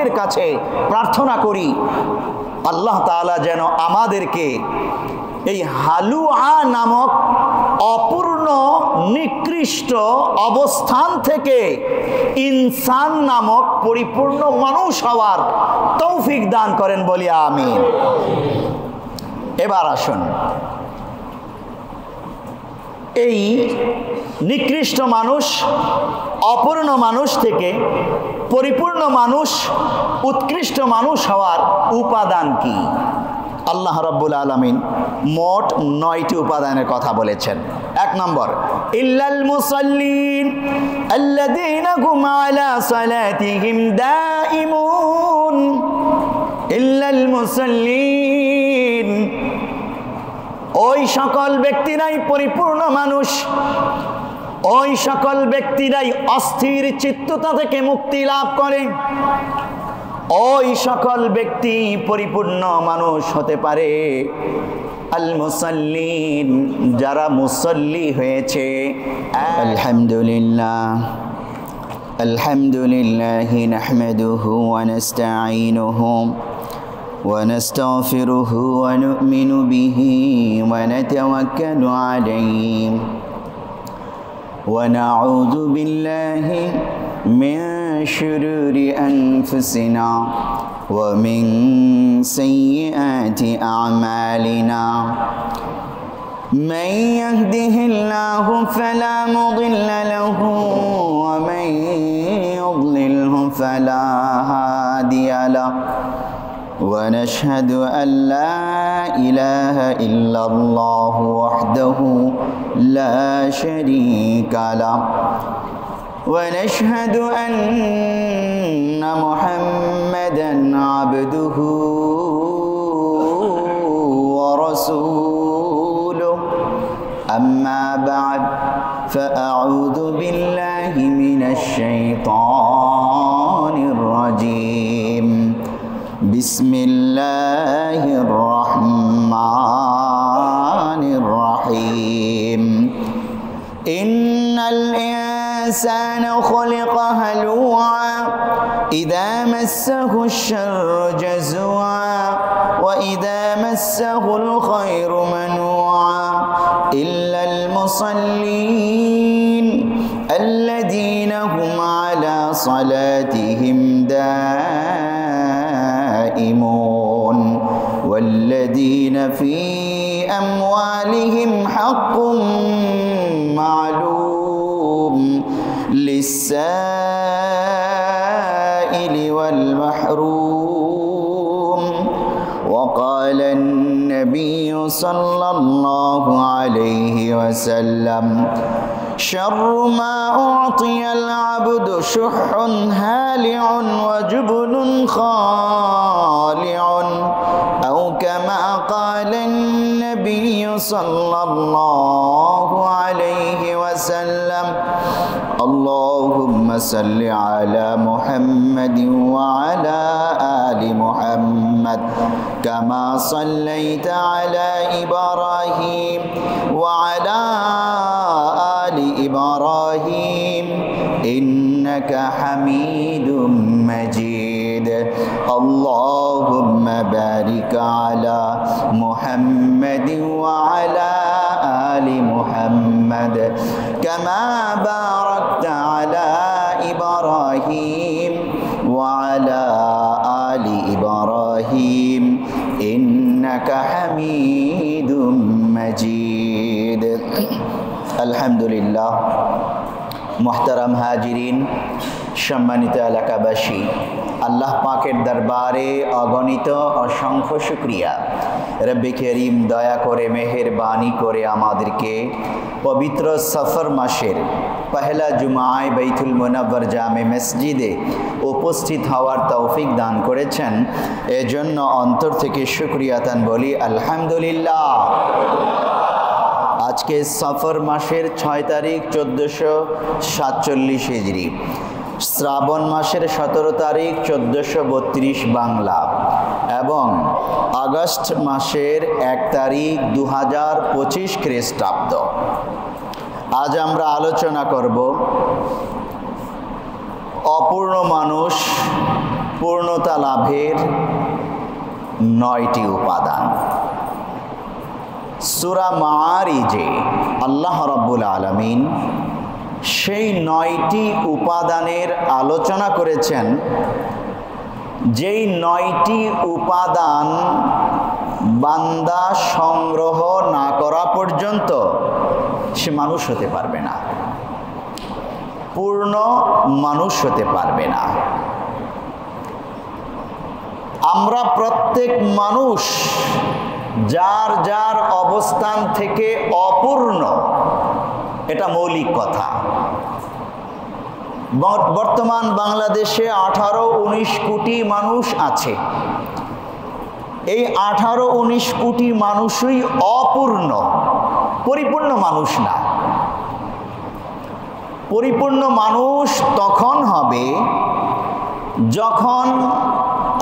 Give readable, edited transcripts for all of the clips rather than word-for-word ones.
রবের কাছে প্রার্থনা করি আল্লাহ তাআলা যেন আমাদেরকে এই হালুয়া নামক অপূর্ণ নিকৃষ্ট অবস্থান থেকে ইনসান নামক পরিপূর্ণ মানুষ হওয়ার তৌফিক দান করেন বলি আমিন। এবার আসুন, এই নিকৃষ্ট মানুষ অপূর্ণ মানুষ থেকে পরিপূর্ণ মানুষ উৎকৃষ্ট মানুষ হওয়ার উপাদান কি? আল্লাহ রাব্বুল আলামিন মোট 9টি উপাদানের কথা বলেছেন। 1 নম্বর, ইল্লাল মুসাল্লিন আল্লাযীনা হুম আলা সালাতিহিম দাঈমুন। ইল্লাল মুসাল্লিন, ওই সকল ব্যক্তিরাই পরিপূর্ণ মানুষ, ওই সকল ব্যক্তিরাই অস্থির চিত্ততা থেকে মুক্তি লাভ করে, ওই সকল ব্যক্তি পরিপূর্ণ মানুষ হতে পারে আল মুসাল্লিন, যারা মুসল্লি হয়েছে। আলহামদুলিল্লাহি নাহমাদুহু ওয়া নাস্তাঈনুহু ওয়া নাস্তাগফিরুহু ওয়া নু'মিনু বিহি ওয়া নাতাওয়াক্কালু আলাইহি ওয়া নাউযু বিল্লাহি মিন শুরুরি আনফুসিনা ওয়া মিন সাইয়্যাতি আ'মালিনা মান ইয়াহদিহিল্লাহু ফালা মুদিল্লা লাহু ওয়া মান ইউদ্লিলহু ফালা হাদিয়া লাহু ওয়া নাশহাদু আল লা ইলাহা ইল্লাল্লাহু ওয়াহদাহু লা শারীকা লাহু ونشهد أن محمدًا عبده ورسوله أما بعد فأعوذ بالله من الشيطان الرجيم بسم الله الرحمن الرحيم إن الإنسان خلق هلوعا إذا مسه الشر جزوعا وإذا مسه الخير منوعا إلا المصلين الذين هم على صلاتهم دائمون والذين في أموالهم حق معلوم للسائل والمحروم وقال النبي صلى الله عليه وسلم شر ما أعطي العبد شح هالع وجبن خالع أو كما قال النبي صلى الله عليه وسلم اللهم صل على محمد وعلى آل محمد كما صليت على إبراهيم وعلى آل إبراهيم إنك حميد مجيد اللهم بارك على محمد وعلى آل محمد كما باركت على إبراهيم وعلى آل إبراهيم إنك حميد مجيد الحمد لله محترم হাজিরিন সম্মানিত এলাকাবাসী আল্লাহ পাকের দরবারে অগণিত অসংখ্য শুকরিয়া রব্বে করিম দয়া করে মেহেরবানি করে আমাদেরকে পবিত্র সফর মাসের পহেলা জুমায় বাইতুল মুনাব্বর জামে মসজিদে উপস্থিত হওয়ার তৌফিক দান করেছেন এজন্য অন্তর থেকে শুকরিয়া তান বলি আলহামদুলিল্লাহ। আজকে সফর মাসের 6 তারিখ 1447 হিজরি, শ্রাবণ মাসের 17 তারিখ 1432 বাংলা এবং আগস্ট মাসের 1 তারিখ 2025 খ্রিস্টাব্দ। আজ আমরা আলোচনা করব অপূর্ণ মানুষ পূর্ণতা লাভের 9টি উপাদান। সূরা মাআরিজে আল্লাহ রাব্বুল আলামিন সেই 9টি উপাদানের আলোচনা করেছেন, যেই 9টি উপাদান বান্দা সংগ্রহ না করা পর্যন্ত সে মানুষ হতে পারবে না, পূর্ণ মানুষ হতে পারবে না। আমরা প্রত্যেক মানুষ যার যার অবস্থান থেকে অপূর্ণ, এটা মৌলিক কথা। বর্তমান বাংলাদেশে 18-19 কোটি মানুষ আছে। এই 18-19 কোটি মানুষই অপূর্ণ, পরিপূর্ণ মানুষ না। পরিপূর্ণ মানুষ তখন হবে যখন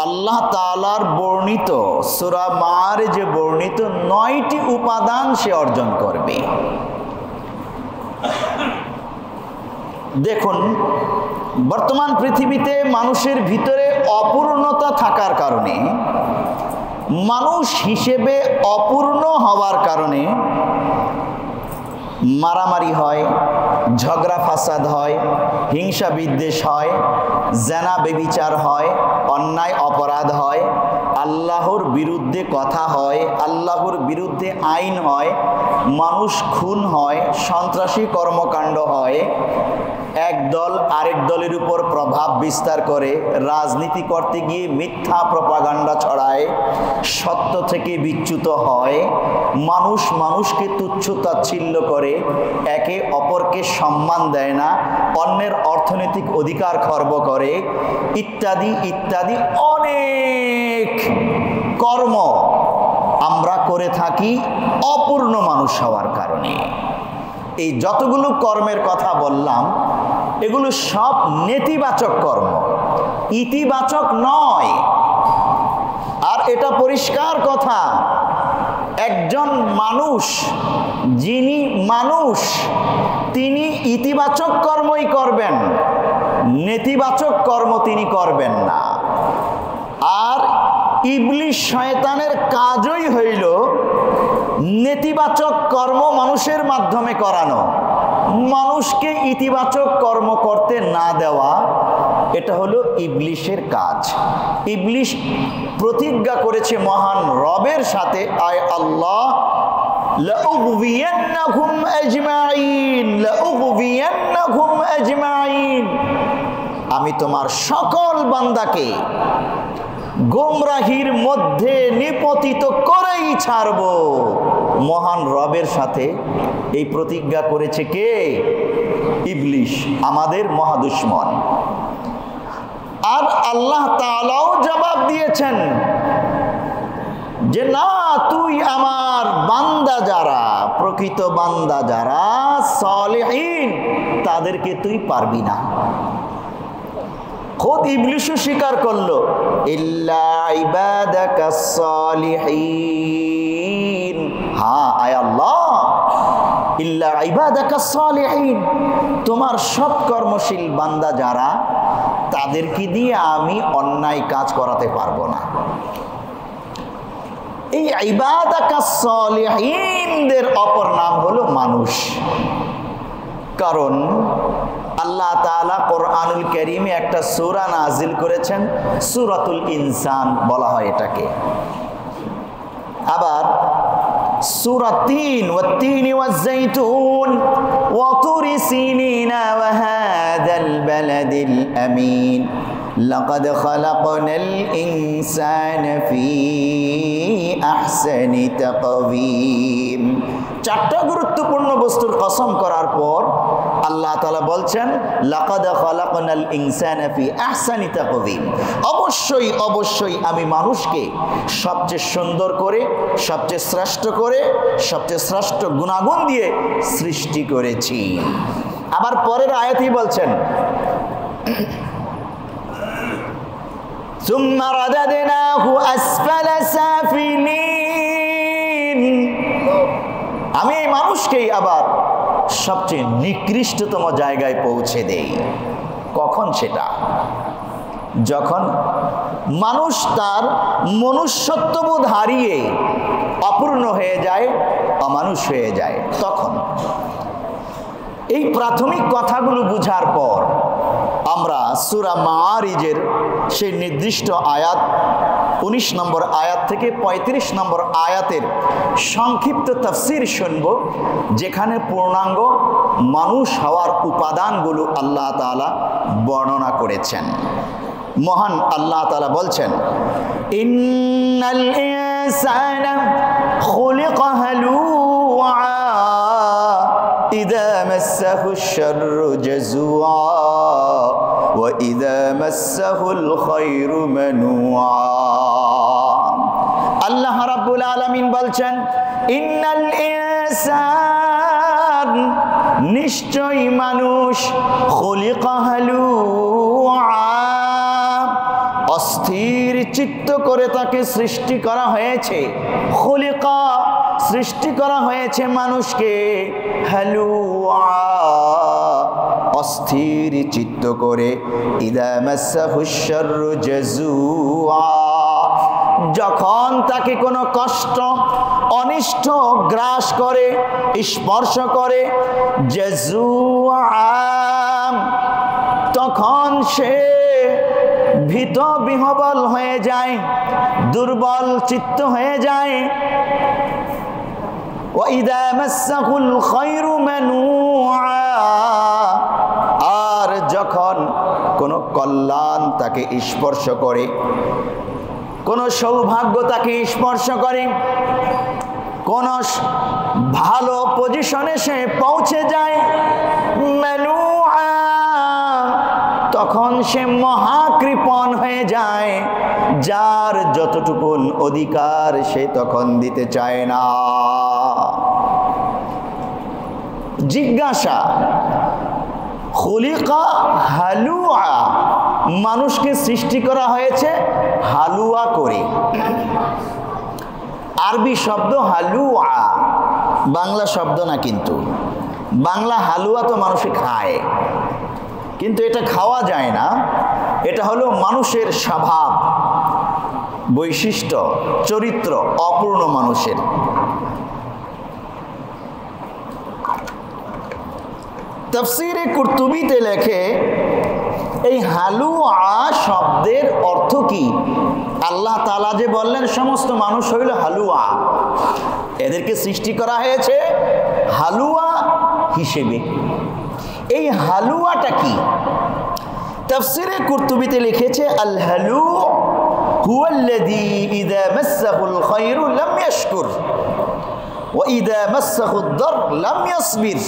আল্লাহ তাআলার বর্ণিত সূরা মাআরিজে বর্ণিত 9টি উপাদান সে অর্জন করবে। দেখুন, বর্তমান পৃথিবীতে মানুষের ভিতরে অপূর্ণতা থাকার কারণে, মানুষ হিসেবে অপূর্ণ হওয়ার কারণে মারামারি হয়, ঝগড়া ফাসাদ হয়, হিংসা বিদ্বেষ হয়, জেনা বেবিচার হয়, অন্যায় অপরাধ হয়, আল্লাহর বিরুদ্ধে কথা হয়, আল্লাহর বিরুদ্ধে আইন হয়, মানুষ খুন হয়, সন্ত্রাসী কর্মকাণ্ড হয়, এক দল আরেক দলের উপর প্রভাব বিস্তার করে, রাজনীতি করতে গিয়ে মিথ্যা প্রপাগান্ডা ছড়ায়, সত্য থেকে বিচ্যুত হয়, মানুষ মানুষকে তুচ্ছ তাচ্ছিল্য করে, একে অপরকে সম্মান দেয় না, অন্যের অর্থনৈতিক অধিকার খর্ব করে, ইত্যাদি ইত্যাদি অনেক কর্ম আমরা করে থাকি অপূর্ণ মানুষ হওয়ার কারণে। এই যতগুলো কর্মের কথা বললাম, এগুলো সব নেতিবাচক কর্ম, ইতিবাচক নয়। আর এটা পরিষ্কার কথা, একজন মানুষ যিনি মানুষ তিনি ইতিবাচক কর্মই করবেন, নেতিবাচক কর্ম তিনি করবেন না। আর ইবলিশ শয়তানের কাজই হইল নেতিবাচক কর্ম মানুষের মাধ্যমে করানো, মানুষকে ইতিবাচক কর্ম করতে না দেওয়া। এটা হলো ইবলিশের কাজ। ইবলিশ প্রতিজ্ঞা করেছে মহান রবের সাথে, আয় আল্লাহ, লাউগবিয়ান্নাহুম আজমাইন, লাউগবিয়ান্নাহুম আজমাইন, আমি তোমার সকল বান্দাকে গোমরাহির মধ্যে নিপতিত করেই ছাড়ব। মহান রবের সাথে এই প্রতিজ্ঞা করেছে কে? ইবলিশ, আমাদের মহাদুশমন। আর আল্লাহ তাআলাও জবাব দিয়েছেন যে না, তুই আমার বান্দা যারা, প্রকৃত বান্দা যারা সালেহীন, তাদেরকে তুই পারবি না। খোদ ইবলিশও স্বীকার করলো, ইল্লা ইবাদাকাস সালিহিন, হ্যাঁ আয় আল্লাহ, ইল্লা ইবাদাকাস সালিহিন, তোমার সৎ কর্মশীল বান্দা যারা, তাদেরকে দিয়ে আমি অন্যায় কাজ করাতে পারবো না। এই ইবাদাকাস সালিহিনদের অপর নাম হলো মানুষ। কারণ আল্লাহ তাআলা কোরআনুল কারীমে একটা সূরা নাজিল করেছেন, সূরাতুল ইনসান বলা হয় এটাকে। আবার সূরা ৩, ওয়াত-তিনি ওয়াজ-যাইতুন ওয়া তুরি সিনিনা ওয়া হাযাল বালাদিল আমিন লাকাদ খালাকনাল ইনসানা ফি আহসানি তাকওয়িম। চারটা গুরুত্বপূর্ণ বস্তুর কসম করার পর আল্লাহ তাআলা বলছেন, লাকাদ খালাকনাল ইনসানা ফি আহসানি তাকওয়িম, অবশ্যই অবশ্যই আমি মানুষকে সবচেয়ে সুন্দর করে, সবচেয়ে শ্রেষ্ঠ করে, সবচেয়ে শ্রেষ্ঠ গুণাগুণ দিয়ে সৃষ্টি করেছি। আবার পরের আয়াতেই বলছেন, সুম্মা রাদাদনাহু আসফালা সাফিলিন, আমি এই মানুষকেই আবার সবচেয়ে নিকৃষ্টতম জায়গায় পৌঁছে দেই। কখন সেটা? যখন মানুষ তার মনুষ্যত্ববোধ হারিয়ে অপূর্ণ হয়ে যায়, অমানুষ হয়ে যায়, তখন এই প্রাথমিক কথাগুলো বুঝার পর আমরা সূরা মাআরিজের সেই নির্দিষ্ট আয়াত 19 নম্বর আয়াত থেকে 35 নম্বর আয়াতের সংক্ষিপ্ত তাফসীর শুনব, যেখানে পূর্ণাঙ্গ মানুষ হওয়ার উপাদানগুলো আল্লাহ তাআলা বর্ণনা করেছেন। মহান আল্লাহ তাআলা বলছেন, ইন্নাল ইনসানা খুলিকা হালুআ ইযা মাসসাহুশ শাররু জাযুআ ওয়া ইযা মাসসাহুল খায়রু মানুআ। আল্লাহ রাব্বুল আলামিন বলছেন, ইন্নাল ইনসান, নিশ্চয়ই মানুষ, খুলিকা হালুআ, অস্থির চিত্ত করে তাকে সৃষ্টি করা হয়েছে। খুলিকা, সৃষ্টি করা হয়েছে মানুষকে, হালুআ, অস্থির চিত্ত করে। ইযা মাসসাহুশ শাররু জাযুআ, যখন তাকে কোনো কষ্ট অনিষ্ট গ্রাস করে, স্পর্শ করে, জাযুআ, তখন সে ভীত বিহ্বল হয়ে যায়, দুর্বল চিত্ত হয়ে যায়। ওয়াইদা মাসসাহুল খায়রু মানুআ, আর যখন কোনো কল্যাণ তাকে স্পর্শ করে, কোনো সৌভাগ্য তাকে স্পর্শ করে, কোনো ভালো পজিশনে সে পৌঁছে যায়, মানুআ, তখন সে মহাকৃপণ হয়ে যায়, যার যতটুকুন অধিকার সে তখন দিতে চায় না। জিজ্ঞাসা, খুলিকা হালুআ, মানুষকে সৃষ্টি করা হয়েছে হালুয়া করে। আরবি শব্দ হালুআ, বাংলা শব্দ না, কিন্তু বাংলা হালুয়া তো মানুষে খায়, কিন্তু এটা খাওয়া যায় না। এটা হলো মানুষের স্বভাব, বৈশিষ্ট্য, চরিত্র অপূর্ণ মানুষের। তাফসীরে কুরতুবীতে লেখে, এই হালুআ শব্দের অর্থ কি? আল্লাহ তাআলা যে বললেন সমস্ত মানুষ হইল হালুয়া, এদেরকে সৃষ্টি করা হয়েছে হালুয়া হিসেবে। এই হালুয়াটা কি? তাফসীরে কুরতুবীতে লিখেছে, আল হালু হুয়াল্লাযী ইযা মাসসাহুল খায়রু লাম ইয়াশকুর ওয়া ইযা মাসসাহুদ দার লাম ইয়াসবির।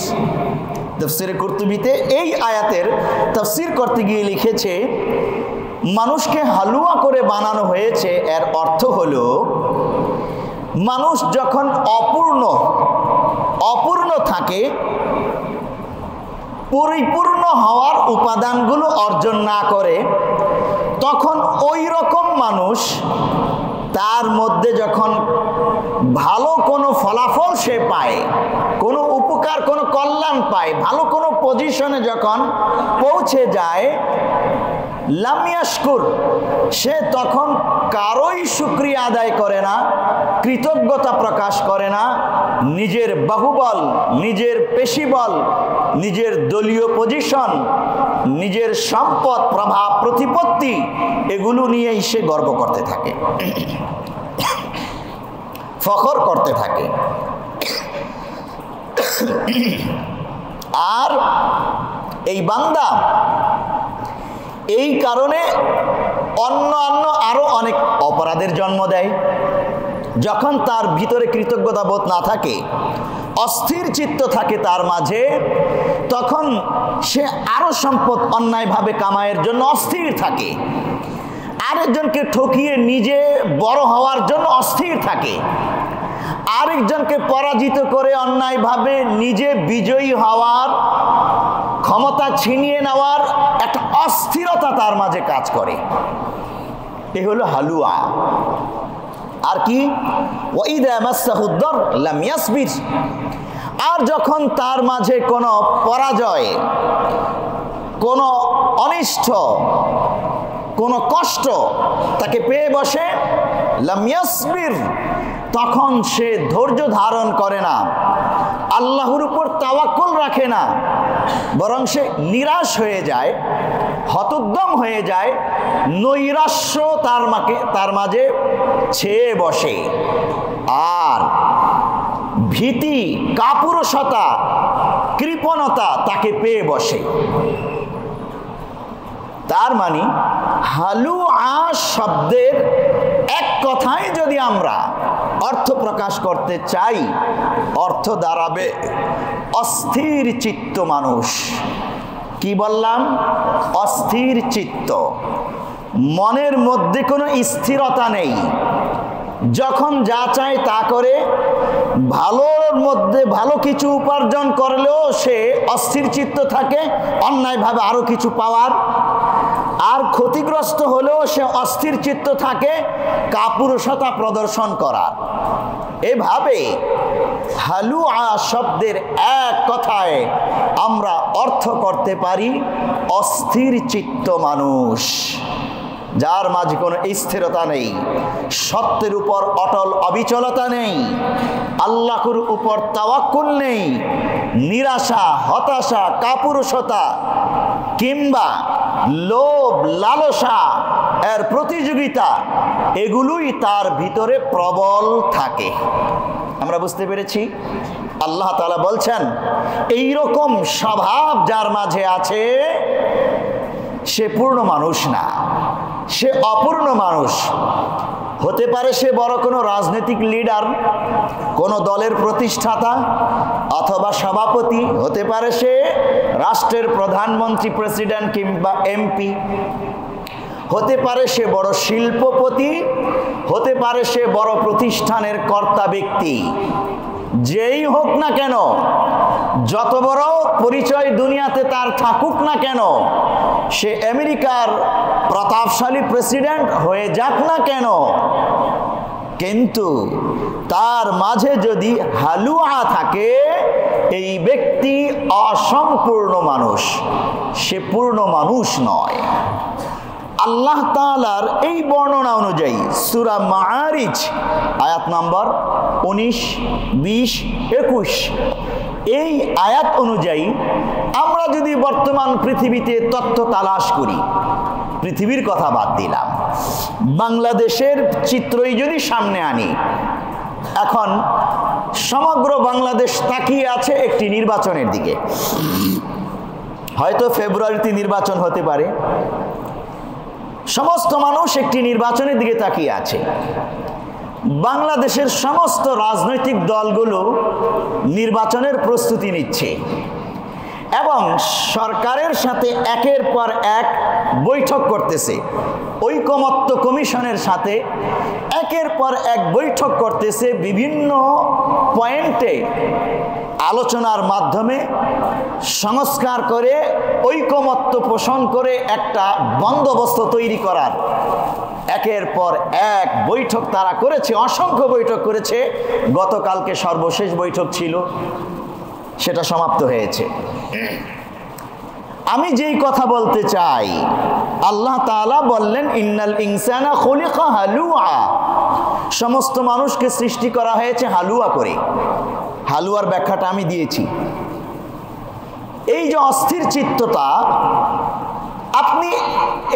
তাফসীরে কুরতুবীতে এই আয়াতের তাফসীর করতে গিয়ে লিখেছে, মানুষকে হালুয়া করে বানানো হয়েছে, এর অর্থ হলো মানুষ যখন অপূর্ণ থাকে, পরিপূর্ণ হওয়ার উপাদানগুলো অর্জন না করে, তখন ওই রকম মানুষ তার মধ্যে যখন ভালো কোনো ফলাফল সে পায়, কোনো উপকার, কোনো কল্যাণ পায়, ভালো কোনো পজিশনে যখন পৌঁছে যায়, লাম ইয়াশকুর, সে তখন কারোই শুকরিয়া আদায় করে না, কৃতজ্ঞতা প্রকাশ করে না, নিজের বাহুবল, নিজের পেশিবল, নিজের দলীয় পজিশন, নিজের সম্পদ, প্রভাব, প্রতিপত্তি, এগুলো নিয়েই সে গর্ব করতে থাকে, ফখর করতে থাকে। আর এই বান্দা এই কারণে অন্য আরো অনেক অপরাধের জন্ম দেয়। যখন তার ভিতরে কৃতজ্ঞতা বোধ না থাকে, অস্থির চিত্ত থাকে তার মাঝে, তখন সে আরো সম্পদ অন্যায়ভাবে কামায়ের জন্য অস্থির থাকে, আরেকজনকে ঠকিয়ে নিজে বড় হওয়ার জন্য অস্থির থাকে, আরেকজনকে পরাজিত করে অন্যায়ভাবে নিজে বিজয়ী হওয়ার, ক্ষমতা ছিনিয়ে নেওয়ার একটা অস্থিরতা তার মাঝে কাজ করে। এ হলো হালুয়া। আর কি? ওয়াইদা মাসসাহুদ দার লাম ইয়াসবির, আর যখন তার মাঝে কোনো পরাজয়, কোনো অনিষ্ট, কোনো কষ্ট তাকে পেয়ে বসে, লাম ইয়াসবির, তখন সে ধৈর্য ধারণ করে না, আল্লাহর উপর তাওয়াক্কুল রাখে না, বরং সে নিরাশ হয়ে যায়, হতোদ্যম হয়ে যায়, নৈরাশ্য তার মাঝে ছেয়ে বসে, আর ভীতি, কাপুরুষতা, কৃপণতা তাকে পেয়ে বসে। তার মানে হালুআ শব্দের এক কথায় যদি আমরা অর্থ প্রকাশ করতে চাই, অর্থ দাঁড়াবে অস্থির চিত্ত মানুষ। কি বললাম? অস্থির চিত্ত, মনের মধ্যে কোনো স্থিরতা নেই, যখন যা চায় তা করে, ভালোর মধ্যে ভালো কিছু উপার্জন করলেও সে অস্থির চিত্ত থাকে অন্যায়ভাবে আরো কিছু পাওয়ার, আর ক্ষতিগ্রস্ত হলেও সে অস্থির চিত্ত থাকে কাপুরুষতা প্রদর্শন করার। এভাবে হালুআ শব্দের এক কথায় আমরা অর্থ করতে পারি অস্থির চিত্ত মানুষ, যার মাঝে কোনো স্থিরতা নেই, সত্যের উপর অটল অবিচলতা নেই, আল্লাহর উপর তাওয়াক্কুল নেই, নিরাশা, হতাশা, কাপুরুষতা কিংবা লোভ, লালসা, এর প্রতিযোগিতা, এগুলোই তার ভিতরে প্রবল থাকে। আমরা বুঝতে পেরেছি? আল্লাহ তাআলা বলছেন এইরকম স্বভাব যার মাঝে আছে সে পূর্ণ মানুষ না, সে অপূর্ণ মানুষ। হতে পারে সে বড় কোনো রাজনৈতিক লিডার, কোনো দলের প্রতিষ্ঠাতা অথবা সভাপতি, হতে পারে সে রাষ্ট্রের প্রধানমন্ত্রী, প্রেসিডেন্ট কিংবা এমপি, হতে পারে সে বড় শিল্পপতি, হতে পারে সে বড় প্রতিষ্ঠানের কর্তা ব্যক্তি। যেই হোক না কেন, যত বড় পরিচয় দুনিয়াতে তার থাকুক না কেন, সে আমেরিকার প্রতাপশালী প্রেসিডেন্ট হয়ে যাক না কেন, কিন্তু তার মাঝে যদি হালুআ থাকে, এই ব্যক্তি অসম্পূর্ণ মানুষ, সে পূর্ণ মানুষ নয়। আল্লাহ তাআলার এই বর্ণনা অনুযায়ী সূরা মাআরিজ আয়াত নম্বর 19, 20, 21, এই আয়াত অনুযায়ী আমরা যদি বর্তমান পৃথিবীতে তথ্য তালাশ করি, পৃথিবীর কথা বাদ দিলাম, বাংলাদেশের চিত্রই যদি সামনে আনি, এখন সমগ্র বাংলাদেশ তাকিয়ে আছে একটি নির্বাচনের দিকে। হয়তো ফেব্রুয়ারিতে নির্বাচন হতে পারে, সমস্ত মানুষ একটি নির্বাচনের দিকে তাকিয়ে আছে। বাংলাদেশের সমস্ত রাজনৈতিক দলগুলো নির্বাচনের প্রস্তুতি নিচ্ছে এবং সরকারের সাথে একের পর এক বৈঠক করতেছে, ঐকমত্য কমিশনের সাথে একের পর এক বৈঠক করতেছে, বিভিন্ন পয়েন্টে আলোচনার মাধ্যমে সংস্কার করে ঐকমত্য পোষণ করে একটা বন্দোবস্ত তৈরি করার একের পর এক বৈঠক তারা করেছে, অসংখ্য বৈঠক করেছে। গতকালকে সর্বশেষ বৈঠক ছিল, সেটা সমাপ্ত হয়েছে। আমি যেই কথা বলতে চাই, আল্লাহ তাআলা বললেন ইন্নাল ইনসানা খুলিকা হালুআ, সমস্ত মানুষকে সৃষ্টি করা হয়েছে হালুয়া করে। হালুয়ার ব্যাখ্যাটা আমি দিয়েছি। এই যে অস্থির চিত্ততা, আপনি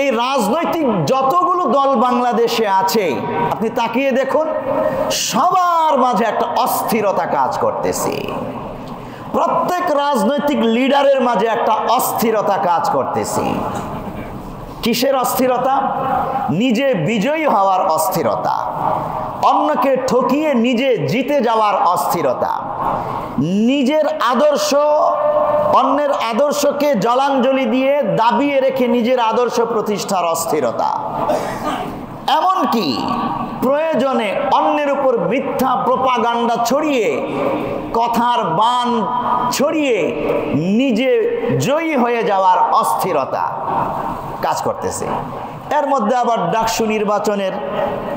এই রাজনৈতিক যতগুলো দল বাংলাদেশে আছে আপনি তাকিয়ে দেখুন, সবার মাঝে একটা অস্থিরতা কাজ করতেছে। প্রত্যেক রাজনৈতিক লিডারের মাঝে একটা অস্থিরতা কাজ করতেছে। কিসের অস্থিরতা? নিজে বিজয়ী হওয়ার অস্থিরতা, অন্যকে ঠকিয়ে নিজে জিতে যাওয়ার অস্থিরতা, নিজের আদর্শ অন্যের আদর্শকে জলাঞ্জলি দিয়ে দাবিয়ে রেখে নিজের আদর্শ প্রতিষ্ঠার অস্থিরতা, এমনকি প্রয়োজনে অন্যের উপর মিথ্যা প্রোপাগান্ডা ছড়িয়ে, কথার বান ছড়িয়ে নিজে জয়ী হয়ে যাওয়ার অস্থিরতা কাজ করতেছে। এর মধ্যে আবার ডাকসু নির্বাচনের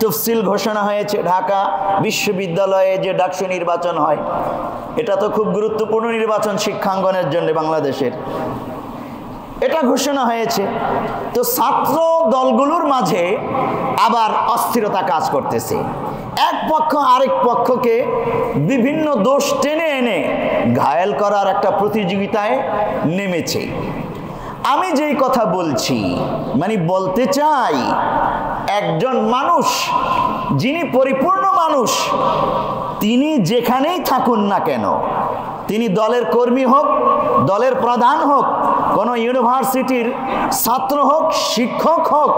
তফসিল ঘোষণা হয়েছে। ঢাকা বিশ্ববিদ্যালয়ে যে ডাকসু নির্বাচন হয়, এটা তো খুব গুরুত্বপূর্ণ নির্বাচন শিক্ষাঙ্গনের জন্য বাংলাদেশের। এটা ঘোষণা হয়েছে। তো ছাত্র দলগুলোর মাঝে আবার অস্থিরতা কাজ করতেছে। এক পক্ষ আরেক পক্ষকে বিভিন্ন দোষ টেনে এনে ঘায়েল করার একটা প্রতিযোগিতায় নেমেছে। আমি যেই কথা বলছি মানে বলতে চাই, একজন মানুষ যিনি পরিপূর্ণ মানুষ, তিনি যেখানেই থাকুন না কেন, তিনি দলের কর্মী হোক, দলের প্রধান হোক, কোনো ইউনিভার্সিটির ছাত্র হোক, শিক্ষক হোক,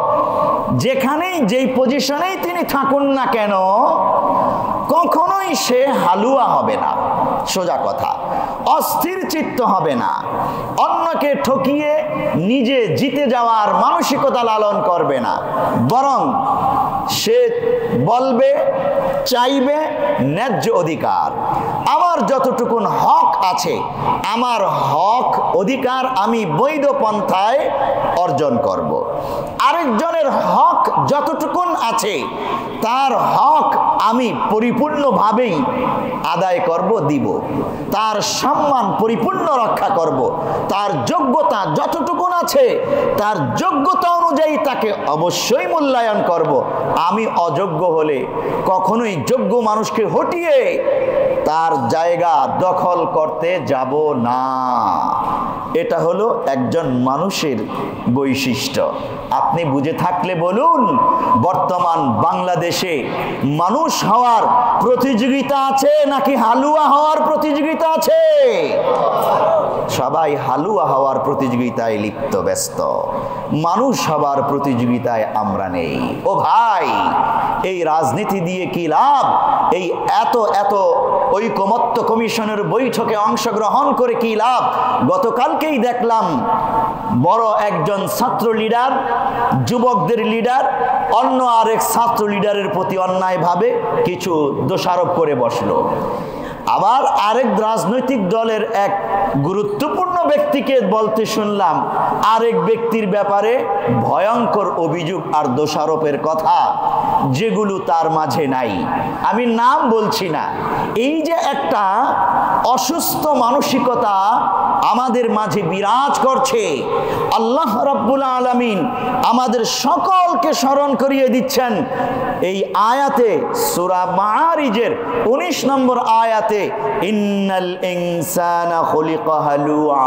যেখানেই যেই পজিশনেই তিনি থাকুন না কেন, কখনোই সে হালুয়া হবে না। সোজা কথা, অস্থির চিত্ত হবে না, অন্যকে ঠকিয়ে নিজে জিতে যাওয়ার মানসিকতা লালন করবে না, বরং সে বলবে, চাইবে ন্যায্য অধিকার। আমার যতটুকুন হক আছে, আমার হক অধিকার আমি বৈধ পন্থায় অর্জন করব। আরেকজনের হক যতটুকুন আছে, তার হক আমি পরিপূর্ণভাবেই আদায় করব, দিব। তার সম্মান পরিপূর্ণ রক্ষা করব। তার যোগ্যতা যতটুকুন আছে, তার যোগ্যতা অনুযায়ী তাকে অবশ্যই মূল্যায়ন করব। আমি অযোগ্য হলে কখনোই যোগ্য মানুষকে হটিয়ে তার জায়গা দখল করতে যাব না। এটা হলো একজন মানুষের বৈশিষ্ট্য। আপনি বুঝে থাকলে বলুন, বর্তমান বাংলাদেশে মানুষ হওয়ার প্রতিযোগিতা আছে নাকি হালুয়া হওয়ার প্রতিযোগিতা আছে? সবাই হালুয়া হওয়ার প্রতিযোগিতায় লিপ্ত, ব্যস্ত। মানুষ হওয়ার প্রতিযোগিতায় আমরা নেই। ও ভাই, এই রাজনীতি দিয়ে কি লাভ? এই এত ঐকমত্য কমিশনের বৈঠকে অংশগ্রহণ করে কি লাভ? গতকালকেই দেখলাম বড় একজন ছাত্র লিডার, যুবকদের লিডার, অন্য আরেক ছাত্র লিডারের প্রতি অন্যায়ভাবে কিছু দোষারোপ করে বসলো। আবার আরেক রাজনৈতিক দলের এক গুরুত্বপূর্ণ ব্যক্তিকে বলতে শুনলাম আরেক ব্যক্তির ব্যাপারে ভয়ঙ্কর অভিযোগ আর দোষারোপের কথা, যেগুলো তার মাঝে নাই। আমি নাম বলছি না। এই যে একটা অসুস্থ মানসিকতা আমাদের মাঝে বিরাজ করছে, আল্লাহ রাব্বুল আলামিন আমাদের সকলকে স্মরণ করিয়ে দিচ্ছেন এই আয়াতে, সূরা মাআরিজের 19 নম্বর আয়াতে, ইন্নাল ইনসানা খুলিকা হালুআ,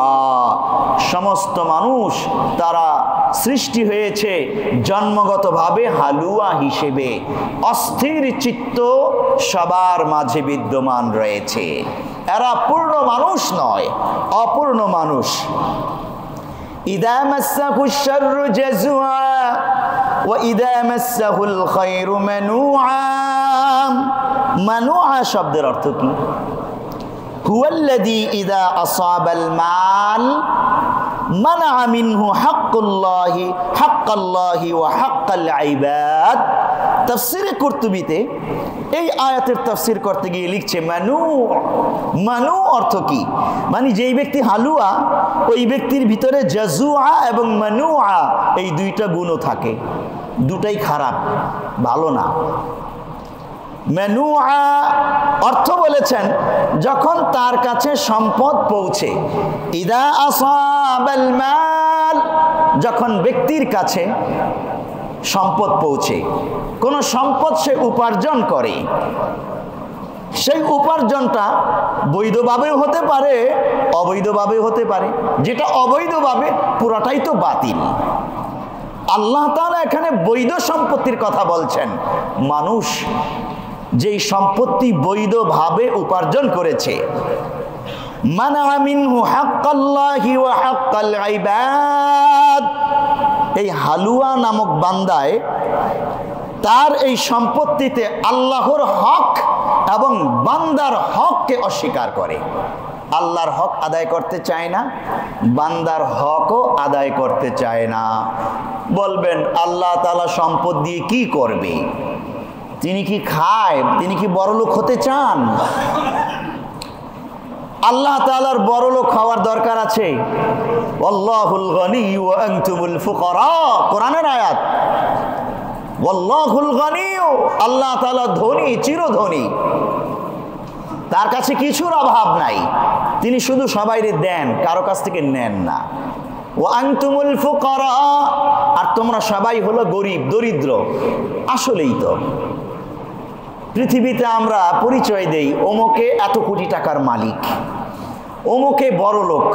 সমস্ত মানুষ তারা সৃষ্টি হয়েছে জন্মগতভাবে হালুয়া হিসেবে। অস্থির চিত্ত সবার মাঝে বিদ্যমান রয়েছে। এরা পূর্ণ মানুষ নয়, অপূর্ণ মানুষ। ইদা মাসসাহুশ শাররু জাযুআ ওয়া ইদা মাসসাহুল খায়রু মানুআ। মানুআ শব্দের অর্থ কি? হুয়াল্লাযী ইদা আসাবাল মাল মানাআ মিনহু হাক্কাল্লাহি ওয়া হাক্কাল ইবাদ। তাফসীরে কুরতুবীতে এই আয়াতের তাফসীর করতে গিয়ে লিখছে মানু অর্থ কি? মানে যেই ব্যক্তি হালুয়া, ওই ব্যক্তির ভিতরে জাযুআ এবং মানুআ এই দুইটা গুণও থাকে। দুটাই খারাপ, ভালো না। মানুআ অর্থ বলেছেন যখন তার কাছে সম্পদ পৌঁছে। ইদা আসাবাল মাল, যখন ব্যক্তির কাছে সম্পদ পৌঁছে, কোন সম্পদ সে উপার্জন করে, সেই উপার্জনটা বৈধভাবেও হতে পারে, অবৈধভাবেও হতে পারে। যেটা অবৈধভাবে পুরাটাই তো বাতিল। আল্লাহ তাআলা এখানে বৈধ সম্পত্তির কথা বলছেন। মানুষ যেই সম্পত্তি বৈধভাবে উপার্জন করেছে, মানাআ মিনহু হাক্কাল্লাহি ওয়া হাক্কাল ইবাদ, এই হালুয়া নামক বান্দায় তার এই সম্পত্তিতে আল্লাহর হক এবং বান্দার হককে অস্বীকার করে। আল্লাহর হক আদায় করতে চায় না, বান্দার হকও আদায় করতে চায় না। বলবেন আল্লাহ তাআলা সম্পদ দিয়ে কি করবে? তিনি কি খায়? তিনি কি বড়লোক হতে চান? আল্লাহ তাআলার বড়লোক হওয়ার দরকার আছে? আল্লাহুল গনি ওয়া আনতুমুল ফুকারা, কোরআনের আয়াত। আল্লাহুল গনি, আল্লাহ তাআলা ধনী, চিরধনী, তার কাছে কিছুর অভাব নাই। তিনি শুধু সবাইরে দেন, কারো কাছ থেকে নেন না। ওয়া আনতুমুল ফুকারা, আর তোমরা সবাই হলো গরিব দরিদ্র। আসলেই তো পৃথিবীতে আমরা পরিচয় দেই অমুকে এত কোটি টাকার মালিক, অমুকে বড় লোক,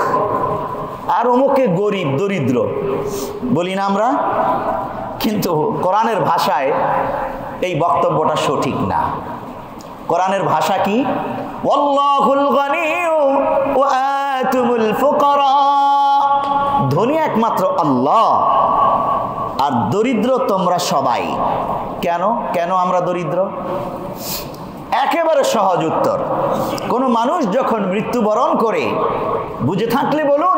আর অমুকে গরিব দরিদ্র বলি না আমরা। কিন্তু কোরআনের ভাষায় এই বক্তব্যটা সঠিক না। কোরআনের ভাষা কি? ওয়াল্লাহুল গানিয়্যু ওয়া আতুমুল ফুকারা, ধনী একমাত্র আল্লাহ আর দরিদ্র তোমরা সবাই। কেন কেন আমরা দরিদ্র? একেবারে সহজ উত্তর। কোনো মানুষ যখন মৃত্যুবরণ করে, বুঝে থাকলে বলুন,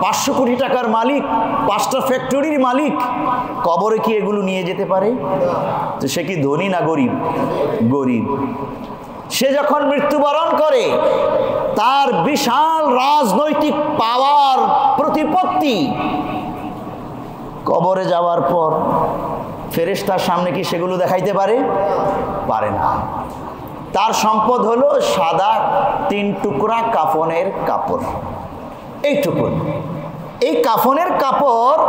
500 কোটি টাকার মালিক, 5টা ফ্যাক্টরির মালিক, কবরে কি এগুলো নিয়ে যেতে পারে? তো সে কি ধনী না গরিব? গরিব। সে যখন মৃত্যুবরণ করে, তার বিশাল রাজনৈতিক পাওয়ার প্রতিপত্তি কবরে যাওয়ার পর ফেরেশতার সামনে কি সেগুলো দেখাইতে পারে? পারে না। তার সম্পদ হলো সাদা 3 টুকরা কাফনের কাপড়, এইটুকু। এই কাফনের কাপড়,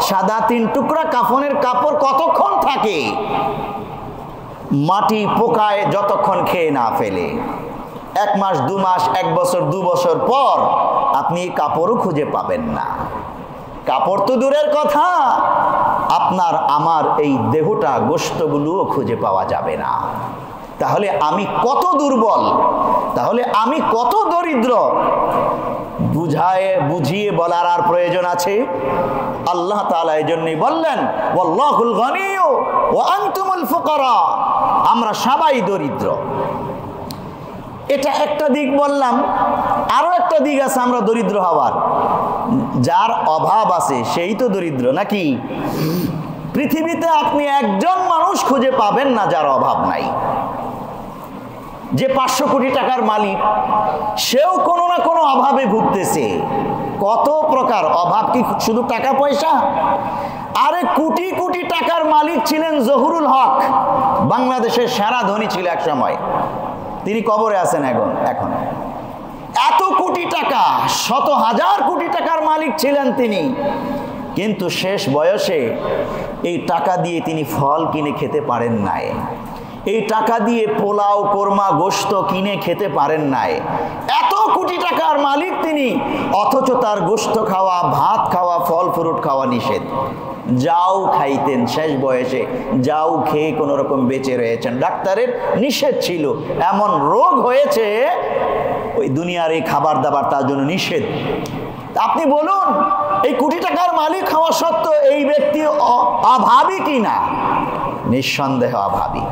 সাদা 3 টুকরা কাফনের কাপড় কতক্ষণ থাকে? মাটি পোকায় যতক্ষণ খেয়ে না ফেলে। 1 মাস 2 মাস 1 বছর 2 বছর পর আপনি এই কাপড়ও খুঁজে পাবেন না। কাপড় তো দূরের কথা, আপনার আমার এই দেহটা, গোশতগুলোও খুঁজে পাওয়া যাবে না। তাহলে আমি কত দুর্বল, তাহলে আমি কত দরিদ্র, বুঝিয়ে বলার আর প্রয়োজন আছে? আল্লাহ তাআলা এই জন্যই বললেন ওয়াল্লাহুল গানিয়্যু ওয়া আনতুমুল ফুকারা, আমরা সবাই দরিদ্র। এটা একটা দিক বললাম। আরো একটা দিক আছে আমরা দরিদ্র হওয়ার। যার অভাব আছে সেই তো দরিদ্র, নাকি? পৃথিবীতে আপনি একজন মানুষ খুঁজে পাবেন না যার অভাব নাই। যে 500 কোটি টাকার মালিক, সেও কোনো না কোনো অভাবে ভুগতেছে। কত প্রকার অভাব, কি শুধু টাকা পয়সা? আরে কোটি কোটি টাকার মালিক ছিলেন জহুরুল হক, বাংলাদেশের সেরা ধনী ছিল এক সময়। তিনি কবরে আছেন এখন। এত কোটি টাকা, 100,000 কোটি টাকার মালিক ছিলেন তিনি, কিন্তু শেষ বয়সে এই টাকা দিয়ে তিনি ফল কিনে খেতে পারেন নাই। এই টাকা দিয়ে পোলাও, কোরমা, গোশত কিনে খেতে পারেন নাই। এত কোটি টাকার মালিক তিনি, অথচ তার গোশত খাওয়া, ভাত খাওয়া, ফল ফ্রুট খাওয়া নিষেধ। যাও খাইতেন শেষ বয়সে, যাও খেয়ে কোনো রকম বেঁচে রয়েছেন। ডাক্তারের নিষেধ ছিল, এমন রোগ হয়েছে, ওই দুনিয়ার এই খাবার দাবার তার জন্য নিষেধ। আপনি বলুন, এই কোটি টাকার মালিক হওয়া সত্ত্বেও এই ব্যক্তি অভাবী কিনা? নিঃসন্দেহ অভাবী।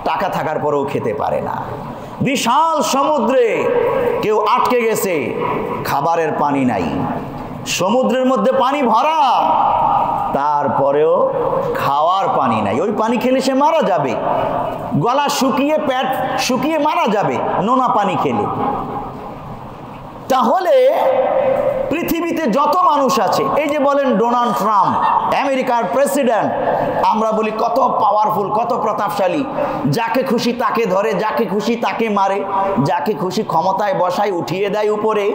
টাকা থাকার পরেও খেতে পারে না। বিশাল সমুদ্রে কেউ আটকে গেছে, খাবারের পানি নাই, সমুদ্রের মধ্যে পানি ভরা, তারপরেও খাওয়ার পানি নাই। ওই পানি খেলে সে মারা যাবে, গলা শুকিয়ে, পেট শুকিয়ে মারা যাবে নোনা পানি খেলে। তাহলে পৃথিবীতে যত মানুষ আছে, এই যে বলেন ডোনাল্ড ট্রাম্প, আমেরিকার প্রেসিডেন্ট, আমরা বলি কত পাওয়ারফুল, কত প্রতাপশালী, যাকে খুশি তাকে ধরে, যাকে খুশি তাকে মারে, যাকে খুশি ক্ষমতায় বসায়, উঠিয়ে দেয় উপরে।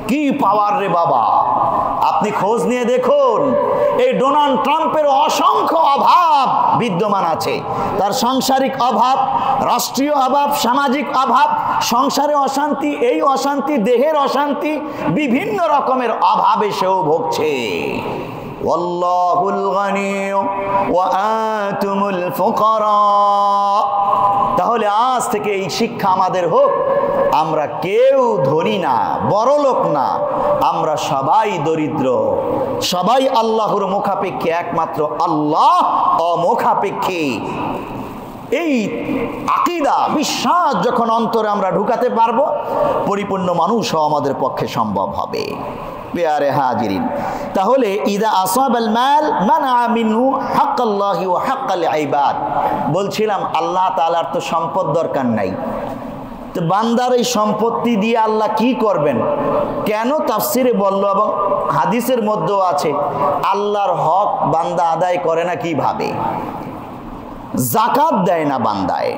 কি পাওয়ার রে বাবা! আপনি খোঁজ নিয়ে দেখুন, এই ডোনাল্ড ট্রাম্পের অসংখ্য অভাব বিদ্যমান আছে। তার সাংসারিক অভাব, রাষ্ট্রীয় অভাব, সামাজিক অভাব, সংসারে অশান্তি, এই অশান্তি, দেহের অশান্তি, বিভিন্ন রকমের অভাবে সেও ভুগছে। ওয়াল্লাহুল গানিয়্যু ওয়া আনতুমুল ফুকারা। তাহলে আজ থেকে এই শিক্ষা আমাদের হোক, আমরা কেউ ধনী না, বড়লোক না, আমরা সবাই দরিদ্র, সবাই আল্লাহর মুখাপেক্ষী, একমাত্র আল্লাহ অমুখাপেক্ষী। এই আকীদা, বিশ্বাস যখন অন্তরে আমরা ঢুকাতে পারবো, পরিপূর্ণ মানুষ হওয়া আমাদের পক্ষে সম্ভব হবে। পেয়ারে হাজিরিন, তাহলে ইদা আসাবাল মাল মানা মিনহু হাক্কাল্লাহি ওয়া হাক্কাল ইবাদ। বলছিলাম আল্লাহ তাআলার তো সম্পদ দরকার নাই, তো বান্দার এই সম্পত্তি দিয়ে আল্লাহ কি করবেন? কেন তাফসিরে বলল এবং হাদিসের মধ্যেও আছে, আল্লাহর হক বান্দা আদায় করে না কিভাবে? যাকাত দেয় না বান্দায়,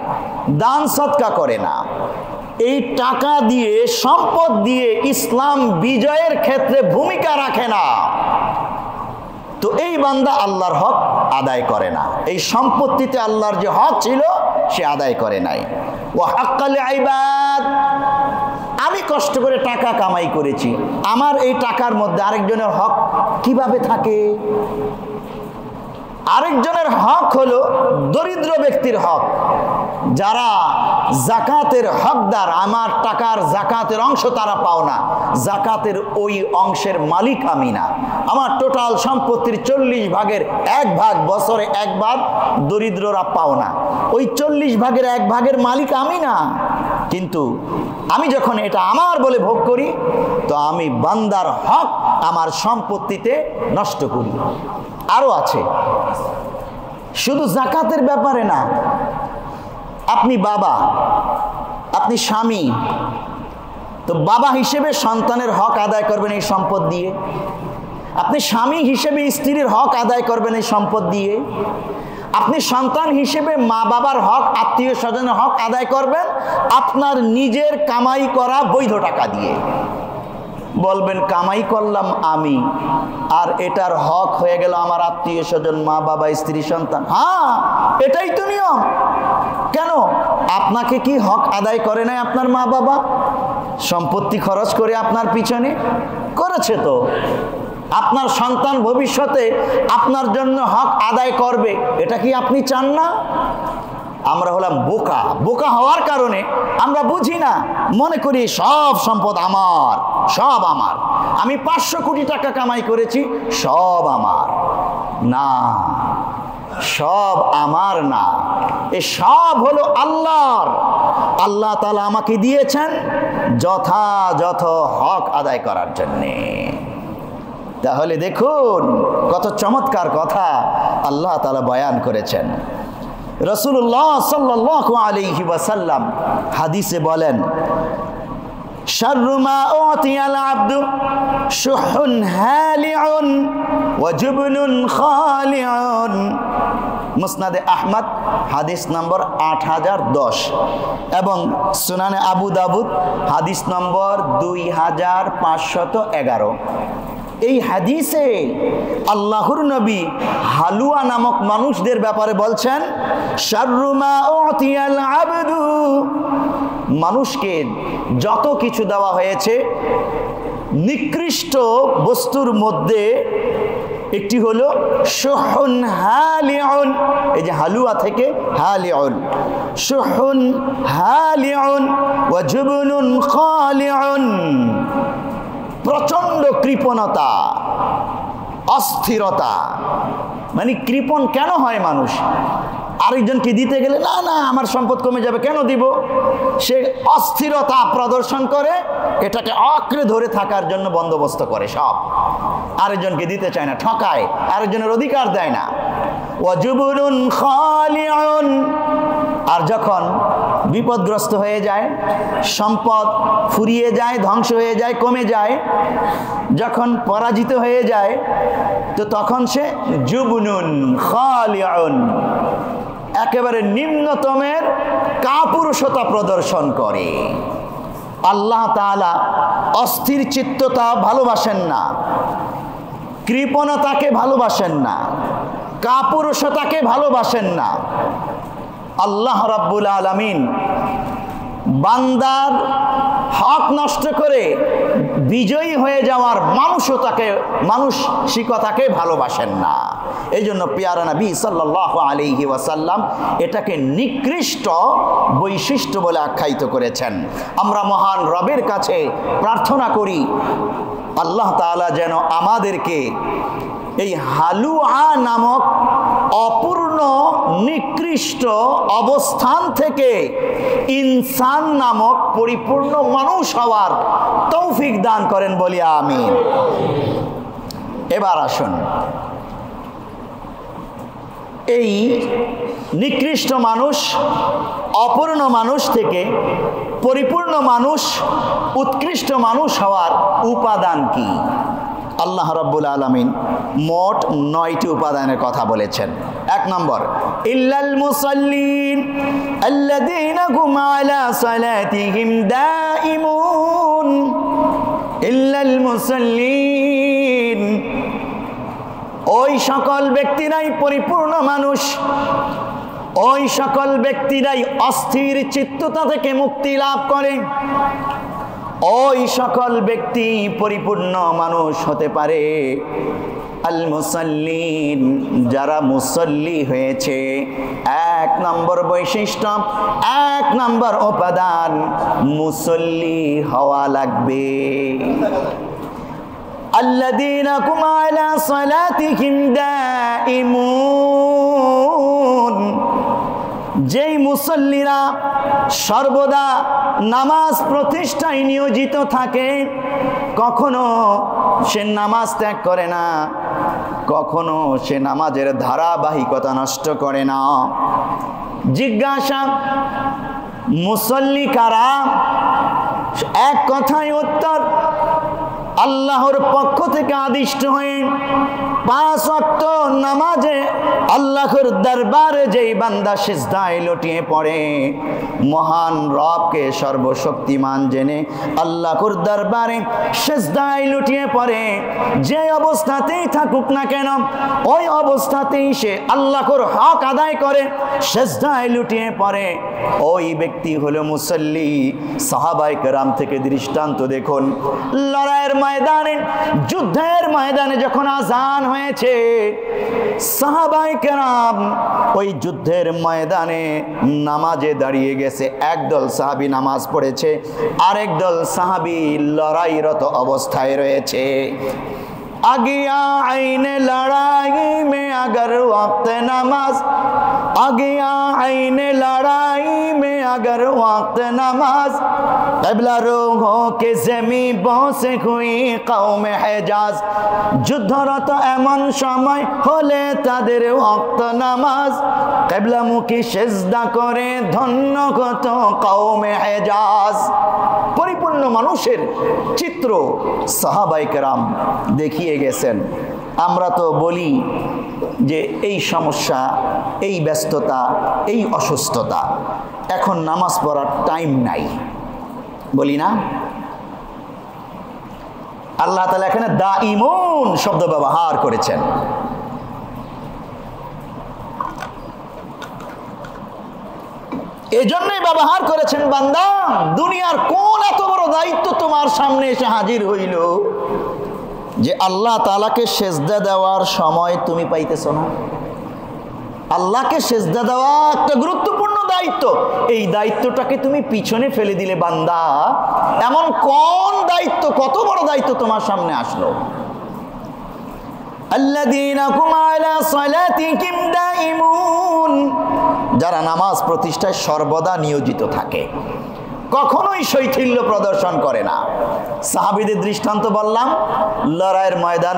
দান সদকা করে না, এই টাকা দিয়ে, সম্পদ দিয়ে ইসলাম বিজয়ের ক্ষেত্রে ভূমিকা রাখে না। তো এই বান্দা আল্লাহর হক আদায় করে না, এই সম্পত্তিতে আল্লাহর যে হক ছিল সে আদায় করে নাই। ওয়া হাক্কাল ইবাদ, আমি কষ্ট করে টাকা কামাই করেছি, আমার এই টাকার মধ্যে আরেকজনের হক কিভাবে থাকে? আরেকজনের হক হলো দরিদ্র ব্যক্তির হক, যারা জাকাতের হকদার, আমার টাকার জাকাতের অংশ তারা পাও না, জাকাতের ওই অংশের মালিক আমি না। আমার টোটাল সম্পত্তির 40 ভাগের 1 ভাগ বছরে একবার দরিদ্ররা পাও না, ওই 40 ভাগের 1 ভাগের মালিক আমি না। কিন্তু আমি যখন এটা আমার বলে ভোগ করি, তো আমি বান্দার হক আমার সম্পত্তিতে নষ্ট করি। আরো আছে, শুধু জাকাতের ব্যাপারে না, আপনি বাবা, আপনি স্বামী, তো বাবা হিসেবে সন্তানের হক আদায় করবেন এই সম্পদ দিয়ে, আপনি স্বামী হিসেবে স্ত্রীর হক আদায় করবেন এই সম্পদ দিয়ে, আপনি সন্তান হিসেবে মা বাবার হক, আত্মীয় স্বজনের হক আদায় করবেন আপনার নিজের কামাই করা বৈধ টাকা দিয়ে। বলবেন কামাই করলাম আমি, আর এটার হক হয়ে গেল আমার আত্মীয় স্বজন, মা বাবা, স্ত্রী, সন্তান। হ্যাঁ, এটাই তো নিয়ম। কেন? আপনাকে কি হক আদায় করে নাই আপনার মা বাবা? সম্পত্তি খরচ করে আপনার পিছনে করেছে। তো আপনার সন্তান ভবিষ্যতে আপনার জন্য হক আদায় করবে, এটা কি আপনি চান না? আমরা হলাম বোকা। বোকা হওয়ার কারণে আমরা বুঝি না, মনে করি সব সম্পদ আমার, সব আমার, আমি 500 কোটি টাকা কামাই করেছি, সব আমার। না, সব আমার না, এ সব হলো আল্লাহর। আল্লাহ তাআলা আমাকে দিয়েছেন যথাযথ হক আদায় করার জন্যে। তাহলে দেখুন কত চমৎকার কথা আল্লাহ তাআলা বয়ান করেছেন। রাসূলুল্লাহ সাল্লাল্লাহু আলাইহি ওয়াসাল্লাম হাদিসে বলেন, শাররু মা উতিয়াল আবদু শুহুন হালিউন ওয়া জুবনুন খালিউন। মুসনাদে আহমদ হাদিস নম্বর 8010 এবং সুনানে আবু দাউদ হাদিস নম্বর 2511। এই হাদিসে আল্লাহর নবী হালুয়া নামক মানুষদের ব্যাপারে বলছেন, শাররু মা উতিয়াল আবদু, মানুষকে যত কিছু দেওয়া হয়েছে নিকৃষ্ট বস্তুর মধ্যে একটি হলো শুহুন হালিউন। এই যে হালুয়া থেকে হালিউন, শুহুন হালিউন ওয়া জুবনুন খালিউন, প্রচন্ড কৃপণতা, অস্থিরতা। মানে কৃপণ কেন হয় মানুষ? আরেকজনকে দিতে গেলে না না আমার সম্পদ কমে যাবে, কেন দিব? সে অস্থিরতা প্রদর্শন করে, এটাকে আঁকড়ে ধরে থাকার জন্য বন্দোবস্ত করে সব। আরেকজনকে দিতে চায় না, ঠকায়, আরেকজনের অধিকার দেয় না। ওয়াজুবুনুন খালিউন, আর যখন বিপদগ্রস্ত হয়ে যায়, সম্পদ ফুরিয়ে যায়, ধ্বংস হয়ে যায়, কমে যায়, যখন পরাজিত হয়ে যায়, তো তখন সে জুবনুন খালিউন, একেবারে নিম্নতমের কাপুরুষতা প্রদর্শন করে। আল্লাহ তাআলা অস্থির চিত্ততা ভালোবাসেন না, কৃপণতাকে ভালোবাসেন না, কাপুরুষতাকে ভালোবাসেন না। আল্লাহ রাব্বুল আলামিন বান্দার হক নষ্ট করে বিজয়ী হয়ে যাওয়ার মানসিকতাকে ভালোবাসেন না। এই জন্য পেয়ারা নবী সাল্লাল্লাহু আলাইহি ওয়াসাল্লাম এটাকে নিকৃষ্ট বৈশিষ্ট্য বলে আখ্যায়িত করেছেন। আমরা মহান রবের কাছে প্রার্থনা করি আল্লাহ তাআলা যেন আমাদেরকে এই হালুয়া নামক অপূর্ণ নিকৃষ্ট অবস্থান থেকে ইনসান নামক পরিপূর্ণ মানুষ হওয়ার তৌফিক দান করেন বলি আমিন। এবার আসুন, এই নিকৃষ্ট মানুষ, অপূর্ণ মানুষ থেকে পরিপূর্ণ মানুষ, উৎকৃষ্ট মানুষ হওয়ার উপাদান কি? আল্লাহ রাব্বুল আলামিন মোট 9টি উপাদানের কথা বলেছেন। 1 নম্বর, ইল্লাল মুসাল্লিন আল্লাযীনা হুম আলা সালাতিহিম দাঈমুন। ইল্লাল মুসাল্লিন, ওই সকল ব্যক্তিরাই পরিপূর্ণ মানুষ, ওই সকল ব্যক্তিরাই অস্থির চিত্ততা থেকে মুক্তি লাভ করে। ওই সকল ব্যক্তি পরিপূর্ণ মানুষ হতে পারে আল মুসাল্লিন, যারা মুসল্লি হয়েছে। এক নম্বর বৈশিষ্ট্য, এক নম্বর উপাদান, মুসল্লি হওয়া লাগবে। আল্লাযীনা হুম আলা সালাতিহিম দাঈমুন, যেই মুসল্লিরা সর্বদা নামাজ প্রতিষ্ঠায় নিয়োজিত থাকে, কখনো সে নামাজ ত্যাগ করে না, কখনো সে নামাজের ধারাবাহিকতা নষ্ট করে না। জিজ্ঞাসা, মুসল্লি কারা? এক কথায় উত্তর, আল্লাহর পক্ষ থেকে আদিষ্ট হয়ে 5 ওয়াক্ত নামাজে আল্লাহর দরবারে যেই বান্দা সিজদায় লুটিয়ে পড়ে, মহান রবকে সর্বশক্তিমান জেনে আল্লাহর দরবারে সিজদায় লুটিয়ে পড়ে, যে অবস্থাতেই থাকুক না কেন ওই অবস্থাতেই সে আল্লাহর হক আদায় করে সিজদায় লুটিয়ে পড়ে, ওই ব্যক্তি হলো মুসল্লি। সাহাবায়ে কেরাম থেকে দৃষ্টান্ত দেখুন, লড়াইয়ের ময়দানে, যুদ্ধের ময়দানে যখন আযান হয়েছে, সাহাবায়ে কেরাম ওই যুদ্ধের ময়দানে নামাজে দাঁড়িয়ে গেছে। একদল সাহাবী নামাজ পড়েছে, আরেক দল সাহাবী লড়াইরত অবস্থায় রয়েছে। আগিয়া আইনে লড়াই মে अगर वक्त नमाज, আগিয়া আইনে লড়াই মে अगर वक्त नमाज, क़िबला रूहों के ज़मीं बसे हुई कौम हिजाज, যুদ্ধরত এমন সময় হলে তাদের ওয়াক্ত নামাজ, কিবলামুখী সিজদা করে ধন্য কত কওমে হিজাজ। পরিপূর্ণ মানুষের চিত্র সাহাবায়ে কেরাম দেখিয়ে গেছেন। আমরা তো বলি যে এই সমস্যা, এই ব্যস্ততা, এই অসুস্থতা, এখন নামাজ পড়ার টাইম নাই, বলি না? আল্লাহ তাআলা এখানে দাঈমুন শব্দ ব্যবহার করেছেন। এজন্যই ব্যবহার করেছেন, বান্দা দুনিয়ার কোন এত বড় দায়িত্ব তোমার সামনে এসে হাজির হইল যে আল্লাহ তাআলাকে সেজদা দেওয়ার সময় তুমি পাইতেছ না? আল্লাহকে সেজদা দেওয়া একটা গুরুত্বপূর্ণ দায়িত্ব, এই দায়িত্বটাকে তুমি পিছনে ফেলে দিলে বান্দা। এমন কোন দায়িত্ব, কত বড় দায়িত্ব তোমার সামনে আসলো? আল্লাযীনা হুম আলা সালাতিহিম দাঈমুন, যারা নামাজ প্রতিষ্ঠায় সর্বদা নিয়োজিত থাকে, কখনোই শৈথিল্য প্রদর্শন করে না। সাহাবীদের দৃষ্টান্ত বললাম, লড়াইয়ের ময়দান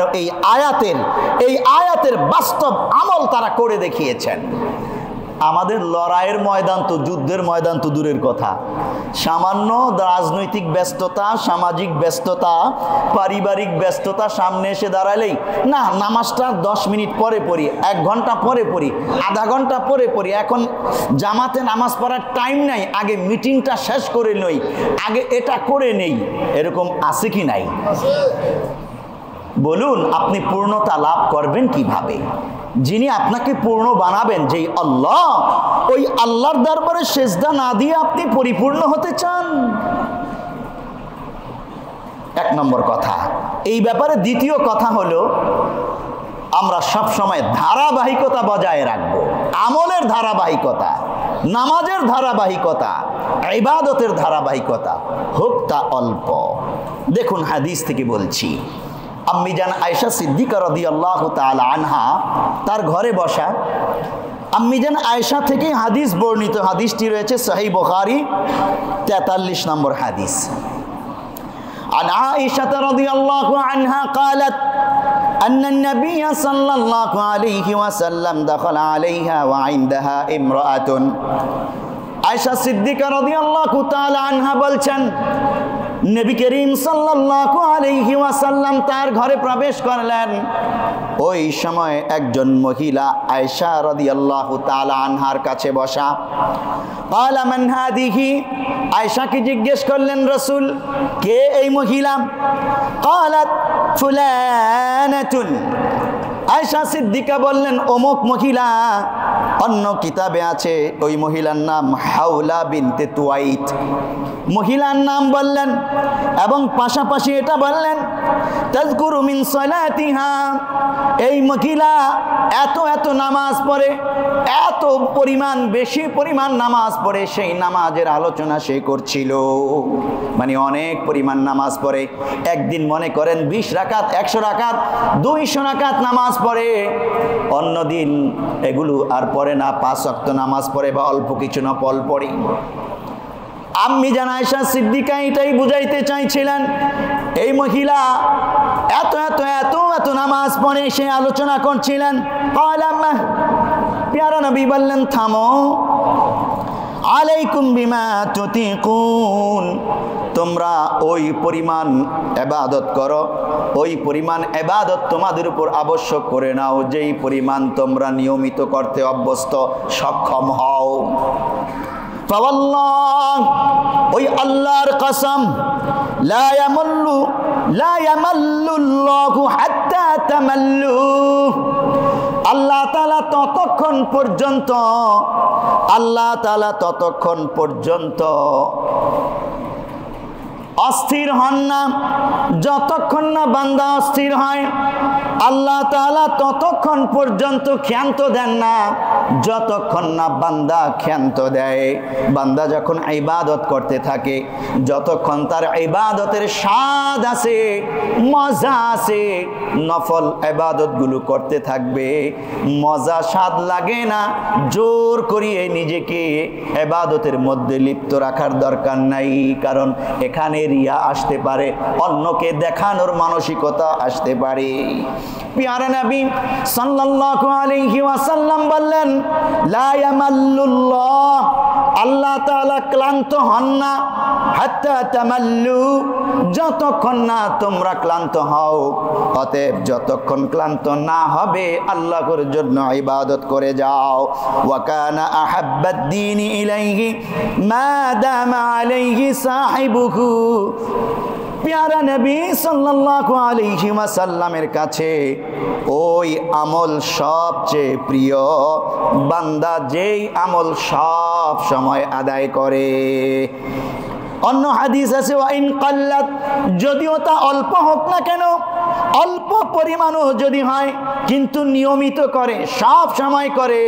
এই আয়াতের বাস্তব আমল তারা করে দেখিয়েছেন। আমাদের লড়াইয়ের ময়দান তো, যুদ্ধের ময়দান তো দূরের কথা, সামান্য রাজনৈতিক ব্যস্ততা, সামাজিক ব্যস্ততা, পারিবারিক ব্যস্ততা সামনে এসে দাঁড়ালেই না, নামাজটা 10 মিনিট পরে পড়ি, 1 ঘন্টা পরে পড়ি, আধা ঘন্টা পরে পড়ি, এখন জামাতে নামাজ পড়ার টাইম নাই, আগে মিটিংটা শেষ করে নই, আগে এটা করে নেই, এরকম আছে কি নাই? বলুন, আপনি পূর্ণতা লাভ করবেন কিভাবে? যিনি আপনাকে পূর্ণ বানাবেন, যেই আল্লাহ, ওই আল্লাহর দরবারে সেজদা না দিয়ে আপনি পরিপূর্ণ হতে চান? 1 নম্বর কথা। এই ব্যাপারে দ্বিতীয় কথা হলো, আমরা সব সময় ধারাবাহিকতা বজায় রাখবো। আমলের ধারাবাহিকতা, নামাজের ধারাবাহিকতা, ইবাদতের ধারাবাহিকতা, হোক তা অল্প। দেখুন, হাদিস থেকে বলছি, আম্মি জান আয়েশা সিদ্দিকা রাদিয়াল্লাহু তাআলা আনহা তার ঘরে বসা। আম্মি জান আয়েশা থেকে হাদিস বর্ণিত, হাদিসটি রয়েছে সহিহ বুখারী 43 নম্বর হাদিস। عن عائشة رضي الله عنها قالت أن النبي صلى الله عليه وسلم دخل عليها وعندها امرأة। আয়েশা সিদ্দিকা রাদিয়াল্লাহু তাআলা আনহা বলছেন, নবী করিম সাল্লাল্লাহু আলাইহি ওয়াসাল্লাম তার ঘরে প্রবেশ করলেন। ওই সময় একজন মহিলা আয়েশা রাদিয়াল্লাহু তাআলা আনহার কাছে বসা। ক্বালা মান হাদিহি, আয়েশাকে জিজ্ঞেস করলেন রাসূল, কে এই মহিলা? ক্বালাত ফুলানাতুন, আয়েশা সিদ্দিকা বললেন অমুক মহিলা, অন্য কিতাবে আছে ওই মহিলার নাম হাওলা বিনতে তুয়াইত, মহিলার নাম বললেন এবং পাশাপাশি এটা বললেন তাযকুরু মিন সালাতিহা, এই মহিলা এত এত নামাজ পড়ে, এত পরিমাণ বেশি পরিমাণ নামাজ পড়ে, সেই নামাজের আলোচনা সে করছিল। মানে অনেক পরিমাণ নামাজ পড়ে, একদিন মনে করেন 20 রাকাত, 100 রাকাত, 200 রাকাত নামাজ পড়ে, অন্যদিন এগুলো আর পড়ে না, 5 ওয়াক্ত নামাজ পড়ে বা অল্প কিছু নফল পড়ে। আম্মি জান আয়েশা সিদ্দিকা এটাই বুঝাইতে চাইছিলেন, এই মহিলা এত এত এত এত নামাজ পড়ে, সে আলোচনা করছিলেন। প্যারা নবী বললেন থামো, আলাইকুম বিমা তুতিকুন, তোমরা ওই পরিমাণ ইবাদত করো, ওই পরিমাণ ইবাদত তোমাদের উপর আবশ্যক করে নাও যেই পরিমাণ তোমরা নিয়মিত করতে অভ্যস্ত সক্ষম হও। ফাওয়াল্লাহ, ওই আল্লাহর কসম, লা ইয়ামাল্লুল্লাহু হাত্তা তামাল্লু, আল্লাহ তাআলা ততক্ষণ পর্যন্ত অস্থির হন না যতক্ষণ না বান্দা অস্থির হয়। আল্লাহ তাআলা ততক্ষণ পর্যন্ত ক্ষান্ত দেন না যতক্ষণ না বান্দা ক্ষান্ত দেয়। বান্দা যখন ইবাদত করতে থাকে, যতক্ষণ তার ইবাদতের স্বাদ আছে, মজা আছে, নফল ইবাদতগুলো করতে থাকবে, মজা স্বাদ লাগে না, জোর করিয়ে নিজেকে ইবাদতের মধ্যে লিপ্ত রাখার দরকার নাই। কারণ এখানে রিয়া আসতে পারে, অন্যকে দেখানোর মানসিকতা আসতে পারে। প্যারা নবী সাল্লাল্লাহু আলাইহি ওয়াসাল্লাম বললেন, লা ইয়ামাল্লুল্লাহ, আল্লাহ তাআলা ক্লান্ত হন না, হাত্তা তামাল্লু, যতক্ষণ না তোমরা ক্লান্ত হও। অতএব যতক্ষণ ক্লান্ত না হবে আল্লাহর জন্য ইবাদত করে যাও। ওয়া কানা আহাব্বাদ দীনি ইলাইহি মা দামা আলাইহি সাহিবুহু, প্যারা নবী সাল্লাল্লাহু আলাইহি ওয়াসাল্লামের কাছে ওই আমল সবচেয়ে প্রিয়, বান্দা যেই আমল সব সময় আদায় করে। অন্য হাদিস আছে ওয়াইন কাল্লাত, যদিও তা অল্প হোক না কেন, অল্প পরিমাণও যদি হয়, কিন্তু নিয়মিত করে, সব সময় করে,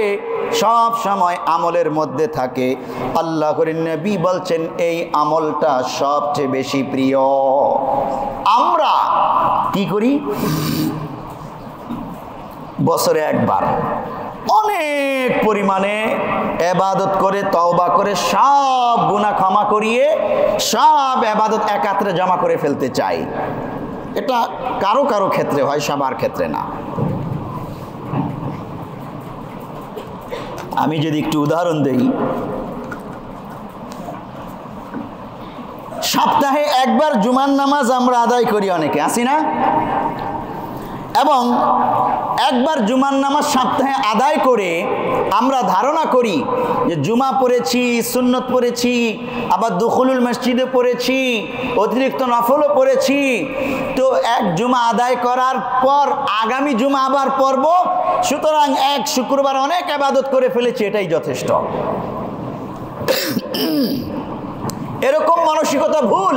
সব সময় আমলের মধ্যে থাকে, আল্লাহর নবী বলছেন এই আমলটা সবচেয়ে বেশি প্রিয়। আমরা কি করি? বছরে একবার অনেক পরিমাণে ইবাদত করে, তওবা করে, সব গুনাহ ক্ষমা করিয়ে সব ইবাদত একাত্রে জমা করে ফেলতে চাই। এটা কারো কারো ক্ষেত্রে হয়, সবার ক্ষেত্রে না। আমি যদি একটু উদাহরণ দেই, সপ্তাহে একবার জুমার নামাজ আমরা আদায় করি, অনেকে আছি না? এবং একবার জুমার নামাজ সপ্তাহে আদায় করে আমরা ধারণা করি যে জুমা পড়েছি, সুন্নত পড়েছি, আবার দুখুলুল মসজিদে পড়েছি, অতিরিক্ত নফলও পড়েছি, তো এক জুমা আদায় করার পর আগামী জুমা আবার পড়ব, সুতরাং এক শুক্রবার অনেক ইবাদত করে ফেলেছি, এটাই যথেষ্ট। এরকম মানসিকতা ভুল।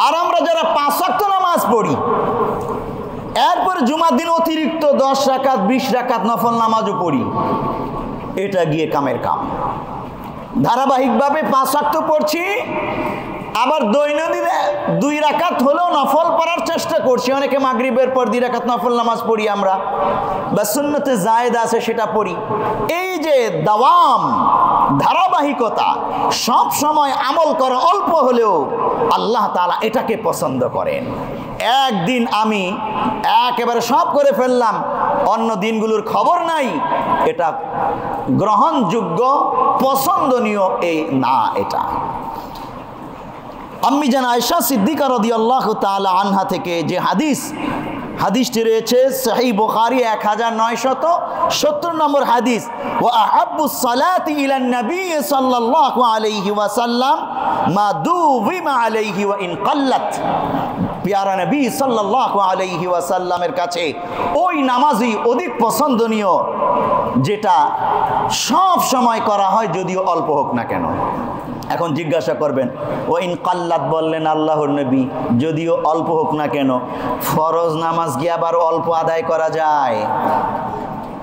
আর আমরা যারা 5 ওয়াক্ত নামাজ পড়ি, এরপর জুমার দিন অতিরিক্ত 10 রাকাত 20 রাকাত নফল নামাজও পড়ি, এটা গিয়ে কামের কাম। ধারাবাহিকভাবে 5 ওয়াক্ত পড়ছি, আবার দৈনন্দিন 2 রাকাত হলেও নফল পড়ার চেষ্টা করছি। অনেকে মাগরিবের পর 2 রাকাত নফল নামাজ পড়ি আমরা, বা সুন্নতে জায়েদা আছে সেটা পড়ি। এই যে দাওয়াম, ধারাবাহিকতা, সব সময় আমল করা, অল্প হলেও আল্লাহ তাআলা এটাকে পছন্দ করেন। একদিন আমি একেবারে সব করে ফেললাম, অন্য দিনগুলোর খবর নাই, এটা গ্রহণযোগ্য, পছন্দনীয় এই না। এটা আম্মি জান আয়েশা সিদ্দিকা রাদিয়াল্লাহু তাআলা আনহা থেকে যে হাদিসটি রয়েছে সহিহ বুখারী 1970 নম্বর হাদিস, ওয়া আহাব্বুস সালাতি ইলান নবী সাল্লাল্লাহু আলাইহি ওয়াসাল্লাম মা দুবিমা আলাইহি ওয়া ইন কাল্লাত। পিয়ারা নবী সাল্লাল্লাহু আলাইহি ওয়াসাল্লামের কাছে ওই নামাজই অধিক পছন্দনীয়, যেটা সব সময় করা হয় যদিও অল্প হোক না কেন। এখন জিজ্ঞাসা করবেন, ও ইন কাল্লাত বললেন আল্লাহর নবী, যদিও অল্প হোক না কেন, ফরজ নামাজ কি আবার অল্প আদায় করা যায়?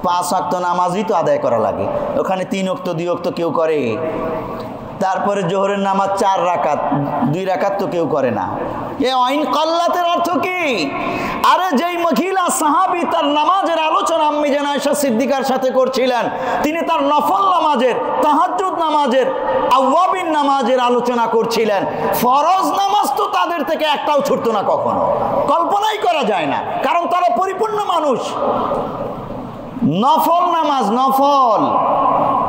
5 ওয়াক্ত নামাজই তো আদায় করা লাগে, ওখানে 3 ওয়াক্ত 2 ওয়াক্ত কেউ করে। তারপরে জোহরের নামাজ 4 রাকাত, 2 রাকাত তো কেউ করে না। এ আইন কাল্লাতের অর্থ কি? আরে যেই মহিলা সাহাবী তার নামাজের আলোচনা আম্মি জান আয়েশা সিদ্দিকার সাথে করছিলেন, তিনি তার নফল নামাজের, তাহাজ্জুদ নামাজের, আওয়াবিন নামাজের আলোচনা করছিলেন। ফরজ নামাজ তো তাদের থেকে একটাও ছুটতো না, কখনো কল্পনাই করা যায় না, কারণ তারা পরিপূর্ণ মানুষ। নফল নামাজ, নফল,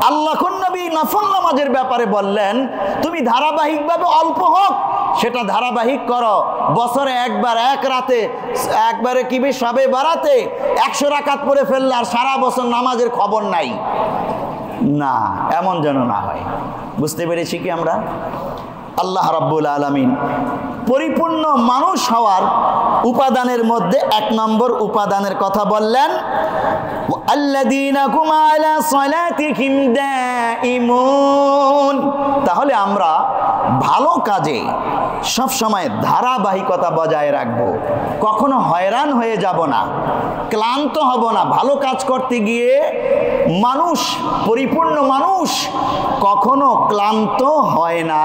আল্লাহর নবী নফল নামাজের ব্যাপারে বললেন, তুমি ধারাবাহিকভাবে অল্প হোক সেটা ধারাবাহিক করো। বছরে একবার, এক রাতে, একবারে কি সবে বারাতে 100 রাকাত পড়ে ফেললে আর সারা বছর নামাজের খবর নাই, না, এমন যেন না হয়। বুঝতে পেরেছি কি আমরা? আল্লাহ রাব্বুল আলামিন পরিপূর্ণ মানুষ হওয়ার উপাদানের মধ্যে 1 নম্বর উপাদানের কথা বললেন, আল্লাযীনা হুম আলা সালাতিহিম দাঈমুন। তাহলে আমরা ভালো কাজে সব সময় ধারাবাহিকতা বজায় রাখব, কখনো হয়রান হয়ে যাব না, ক্লান্ত হব না। ভালো কাজ করতে গিয়ে মানুষ, পরিপূর্ণ মানুষ কখনো ক্লান্ত হয় না,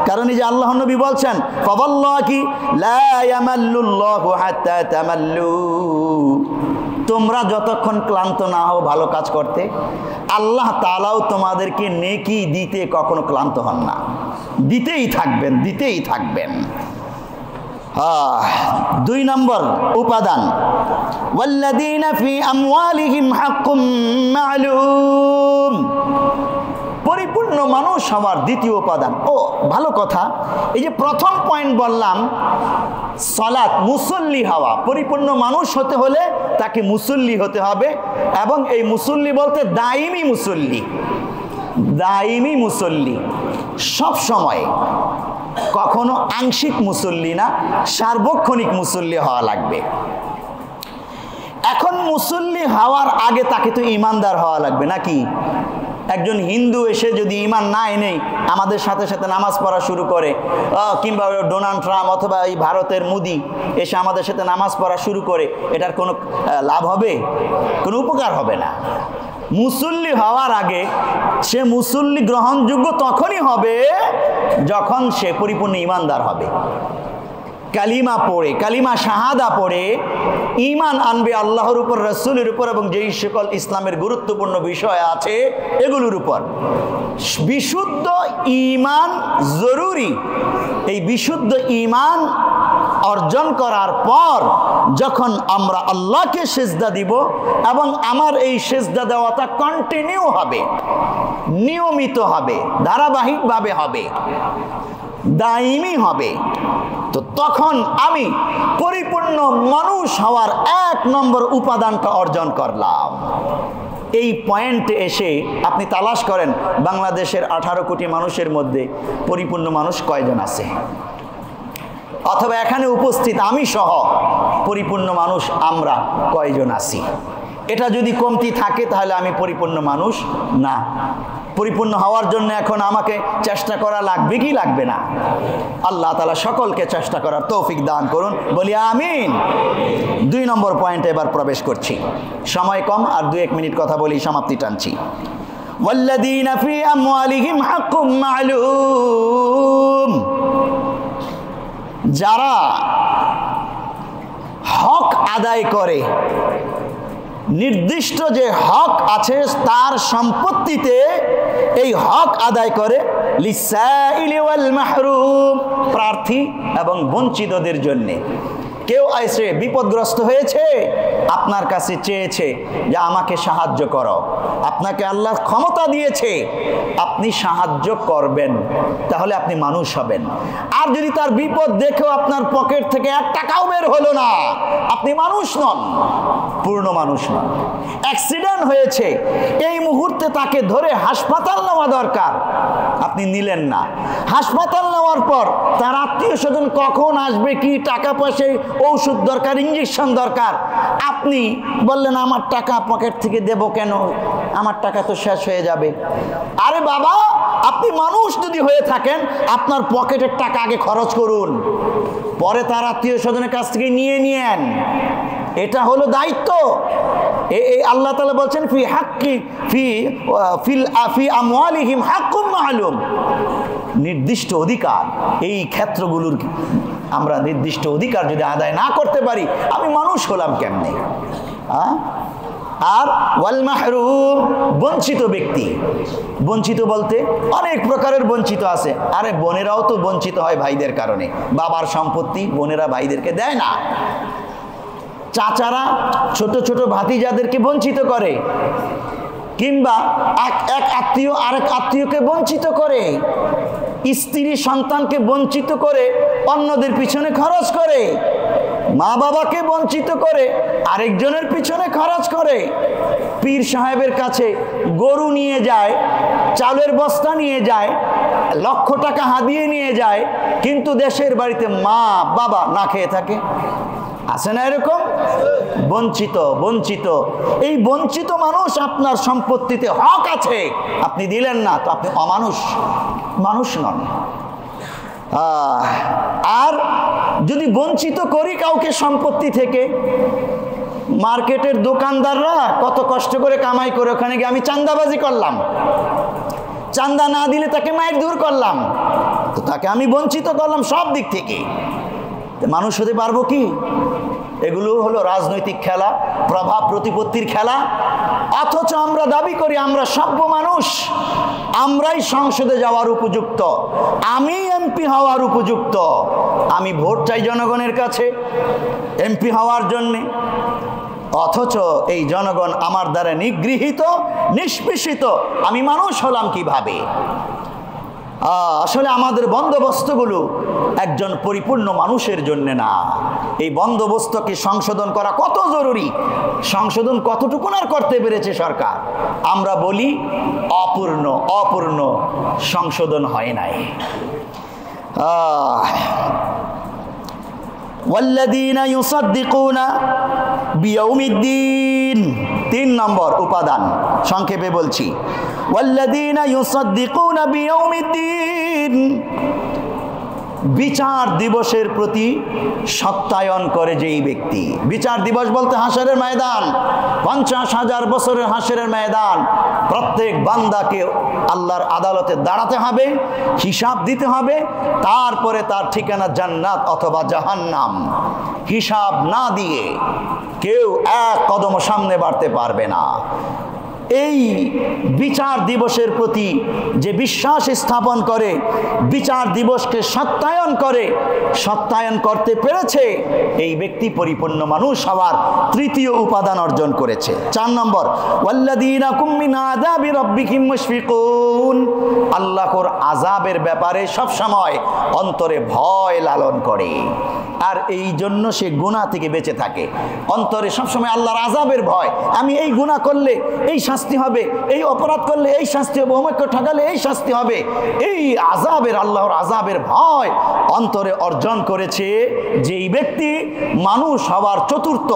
কারণ এই যে আল্লাহ নবী বলছেন, ফাওয়াল্লাহি লা ইয়ামাল্লুল্লাহু হাত্তা তামাল্লু, তোমরা যতক্ষণ ক্লান্ত না হও ভালো কাজ করতে, আল্লাহ তাআলাও তোমাদেরকে নেকি দিতে কখনো ক্লান্ত হন না, দিতেই থাকবেন, দিতেই থাকবেন। 2 নম্বর উপাদান, ওয়াল্লাযীনা ফি আমওয়ালিহিম হাক্কুম মা'লুম, পরিপূর্ণ মানুষ হওয়ার 2য় উপাদান। ও ভালো কথা, এই যে প্রথম পয়েন্ট বললাম সালাত, মুসল্লি হওয়া, পরিপূর্ণ মানুষ হতে হলে তাকে মুসল্লি হতে হবে, এবং এই মুসল্লি বলতে দাইমি মুসল্লি, দাইমি মুসল্লি, সব সময়, কখনো আংশিক মুসল্লি না, সার্বক্ষণিক মুসল্লি হওয়া লাগবে। এখন মুসল্লি হওয়ার আগে তাকে তো ইমানদার হওয়া লাগবে নাকি? একজন হিন্দু এসে যদি ঈমান না এনে আমাদের সাথে সাথে নামাজ পড়া শুরু করে, কিংবা ডোনাল্ড ট্রাম্প অথবা এই ভারতের মোদি এসে আমাদের সাথে নামাজ পড়া শুরু করে, এটার কোনো লাভ হবে? কোনো উপকার হবে না। মুসল্লি হওয়ার আগে সে মুসল্লি গ্রহণযোগ্য তখনই হবে যখন সে পরিপূর্ণ ঈমানদার হবে। কালিমা পড়ে, কালিমা শাহাদা পড়ে ঈমান আনবে আল্লাহর উপর, রাসূলের উপর, এবং যেই সকল ইসলামের গুরুত্বপূর্ণ বিষয় আছে এগুলোর উপর। বিশুদ্ধ ঈমান জরুরি। এই বিশুদ্ধ ঈমান অর্জন করার পর যখন আমরা আল্লাহকে সিজদা দিব, এবং আমার এই সিজদা দেওয়াটা কন্টিনিউ হবে, নিয়মিত হবে, ধারাবাহিকভাবে হবে, দাইমি হবে, তো তখন আমি পরিপূর্ণ মানুষ হওয়ার 1 নম্বর উপাদানটা অর্জন করলাম। এই পয়েন্টে এসে আপনি তালাশ করেন বাংলাদেশের 18 কোটি মানুষের মধ্যে পরিপূর্ণ মানুষ কয়জন আছে, অথবা এখানে উপস্থিত আমি সহ পরিপূর্ণ মানুষ আমরা কয়জন আছি। এটা যদি কমতি থাকে তাহলে আমি পরিপূর্ণ মানুষ না। পরিপূর্ণ হওয়ার জন্য এখন আমাকে চেষ্টা করা লাগবে কি লাগবে না? আল্লাহ তাআলা সকলকে চেষ্টা করার তৌফিক দান করুন, বলি আমিন। 2 নম্বর পয়েন্টে এবার প্রবেশ করছি, সময় কম, আর 2-1 মিনিট কথা বলি, সমাপ্তি টানছি। ওয়াল্লাযীনা ফি আমওয়ালিহিম হাক্কুম মা'লুম, যারা হক আদায় করে, নির্দিষ্ট যে হক আছে তার সম্পত্তিতে এই হক আদায় করে, লিসাইলি ওয়াল মাহরুম, প্রার্থী এবং বঞ্চিতদের জন্য। কেউ এসে বিপদগ্রস্ত হয়েছে, আপনার কাছে চেয়েছে যে আমাকে সাহায্য করো, আপনাকে আল্লাহ ক্ষমতা দিয়েছে, আপনি সাহায্য করবেন, তাহলে আপনি মানুষ হবেন। আর যদি তার বিপদ দেখেও আপনার পকেট থেকে 1 টাকাও বের হলো না, আপনি মানুষ নন, পূর্ণ মানুষ নন। অ্যাক্সিডেন্ট হয়েছে, এই মুহূর্তে তাকে ধরে হাসপাতাল নেওয়া দরকার, আপনি নিলেন না। হাসপাতাল নেওয়ার পর তার আত্মীয় স্বজন কখন আসবে, কি টাকা পয়সা, ঔষধ দরকার, ইঞ্জেকশন দরকার, আপনি বললেন আমার টাকা পকেট থেকে দেব কেন, আমার টাকা তো শেষ হয়ে যাবে। আরে বাবা, আপনি মানুষ যদি হয়ে থাকেন আপনার পকেটের টাকা আগে খরচ করুন, পরে তার আত্মীয় স্বজনের কাছ থেকে নিয়ে নিয়েন। এটা হলো দায়িত্ব। এই আল্লাহ তাআলা বলছেন ফি হাক্কি ফি আমওয়ালিহিম হাক্কুম মালুম, নির্দিষ্ট অধিকার। এই ক্ষেত্রগুলোর আমরা নির্দিষ্ট অধিকার যদি আদায় না করতে পারি, আমি মানুষ হলাম কেমনে? আর ওয়াল মাহরুম, বঞ্চিত ব্যক্তি। বঞ্চিত বলতে অনেক প্রকারের বঞ্চিত আছে। আরে বোনেরাও তো বঞ্চিত হয় ভাইদের কারণে, বাবার সম্পত্তি বোনেরা ভাইদেরকে দেয় না, চাচারা ছোট ছোট ভাতিজাদেরকে বঞ্চিত করে, কিংবা এক আত্মীয় আরেক আত্মীয়কে বঞ্চিত করে, স্ত্রী সন্তানকে বঞ্চিত করে অন্যদের পিছনে খরচ করে, মা বাবাকে বঞ্চিত করে আরেকজনের পিছনে খরচ করে, পীর সাহেবের কাছে গরু নিয়ে যায়, চালের বস্তা নিয়ে যায়, লক্ষ টাকা হাদিয়ে নিয়ে যায়, কিন্তু দেশের বাড়িতে মা বাবা না খেয়ে থাকে। আছে না এরকম? বঞ্চিত বঞ্চিত এই বঞ্চিত মানুষ আপনার সম্পত্তিতে হক আছে, আপনি দিলেন না তো আপনি অমানুষ, মানুষ নন। আর যদি বঞ্চিত করি কাউকে সম্পত্তি থেকে, মার্কেটের দোকানদাররা কত কষ্ট করে কামাই করে ওখানে গিয়ে আমি চাঁদাবাজি করলাম, চাঁদা না দিলে তাকে মায়ের দূর করলাম, তো তাকে আমি বঞ্চিত করলাম সব দিক থেকে। মানুষ হতে পারবো কি? এগুলো হলো রাজনৈতিক খেলা, প্রভাব প্রতিপত্তির খেলা। অথচ আমরা দাবি করি আমরা সভ্য মানুষ, আমরাই সংসদে যাওয়ার উপযুক্ত, আমি এমপি হওয়ার উপযুক্ত, আমি ভোট চাই জনগণের কাছে এমপি হওয়ার জন্যে। অথচ এই জনগণ আমার দ্বারা নিগৃহীত, নিষ্পেষিত, আমি মানুষ হলাম কিভাবে? আসলে আমাদের বন্দোবস্তগুলো একজন পরিপূর্ণ মানুষের জন্য না। এই বন্দোবস্তকে সংশোধন করা কত জরুরি, সংশোধন কতটুকু আর করতে পেরেছে সরকার? আমরা বলি অপূর্ণ সংশোধন হয় নাই। ওয়াল্লাযীনা ইউসাদ্দিকুনা বিয়াউমিদ্দিন, 3 নম্বর উপাদান, সংক্ষেপে বলছি। ওয়াল্লাযীনা ইউসাদ্দিকুনা বিয়াউমিদ্দিন, বিচার দিবসের প্রতি সত্যায়ন করে যেই ব্যক্তি। বিচার দিবস বলতে হাসরের ময়দান, 50,000 বছরের হাসরের ময়দান। প্রত্যেক বান্দাকে আল্লাহর আদালতে দাঁড়াতে হবে, হিসাব দিতে হবে, তারপরে তার ঠিকানা জান্নাত অথবা জাহান্নাম। হিসাব না দিয়ে কেউ এক কদম সামনে বাড়তে পারবে না। এই বিচার দিবসের প্রতি যে বিশ্বাস স্থাপন করে, বিচার দিবসকে সত্যায়ন করতে পেরেছে, এই ব্যক্তি পরিপূর্ণ মানুষ হওয়ার 3য় উপাদান অর্জন করেছে। 4 নম্বর, ওয়াল্লাযীনা হুম মিন আযাবি রাব্বিহিম মুশফিকুন, আল্লাহর আযাবের ব্যাপারে সব সময় অন্তরে ভয় লালন করে, আর এই জন্য সে গুনাহ থেকে বেঁচে থাকে। অন্তরে সবসময় আল্লাহর আযাবের ভয়, আমি এই গুনাহ করলে এই শাস্তি হবে, এই অপরাধ করলে এই শাস্তি হবে, অমুককে ঠকালে এই শাস্তি হবে, এই আযাবের, আল্লাহর আযাবের ভয় অন্তরে অর্জন করেছে যেই ব্যক্তি, মানুষ হওয়ার 4র্থ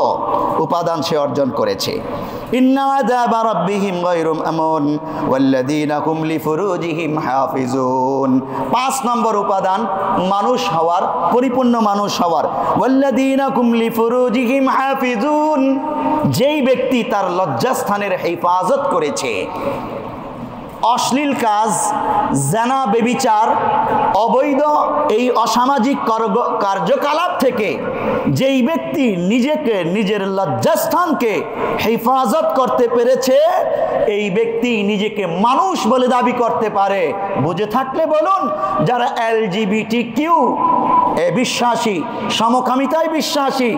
উপাদান সে অর্জন করেছে। ইন্না আযাবা রাব্বিহিম গায়রু মামুন ওয়াল্লাযীনা হুম লিফুরুজিহিম হাফিজুন, 5 নম্বর উপাদান মানুষ হওয়ার, পরিপূর্ণ মানুষ হওয়ার। ওয়াল্লাযীনা হুম লিফুরুজিহিম হাফিজুন, যেই ব্যক্তি তার লজ্জাস্থানের হেফাজত করেছে। অশ্লীল কাজ, জানা, বেবিচার, অবৈধ এই অসামাজিক কার্যকলাপ থেকে যেই ব্যক্তি নিজেকে, নিজের লজ্জাস্থানকে হেফাজত করতে পেরেছে, এই ব্যক্তি নিজেকে মানুষ বলে দাবি করতে পারে। বুঝে থাকলে বলুন, যারা LGBTQ বিশ্বাসী, সমকামিতায় বিশ্বাসী,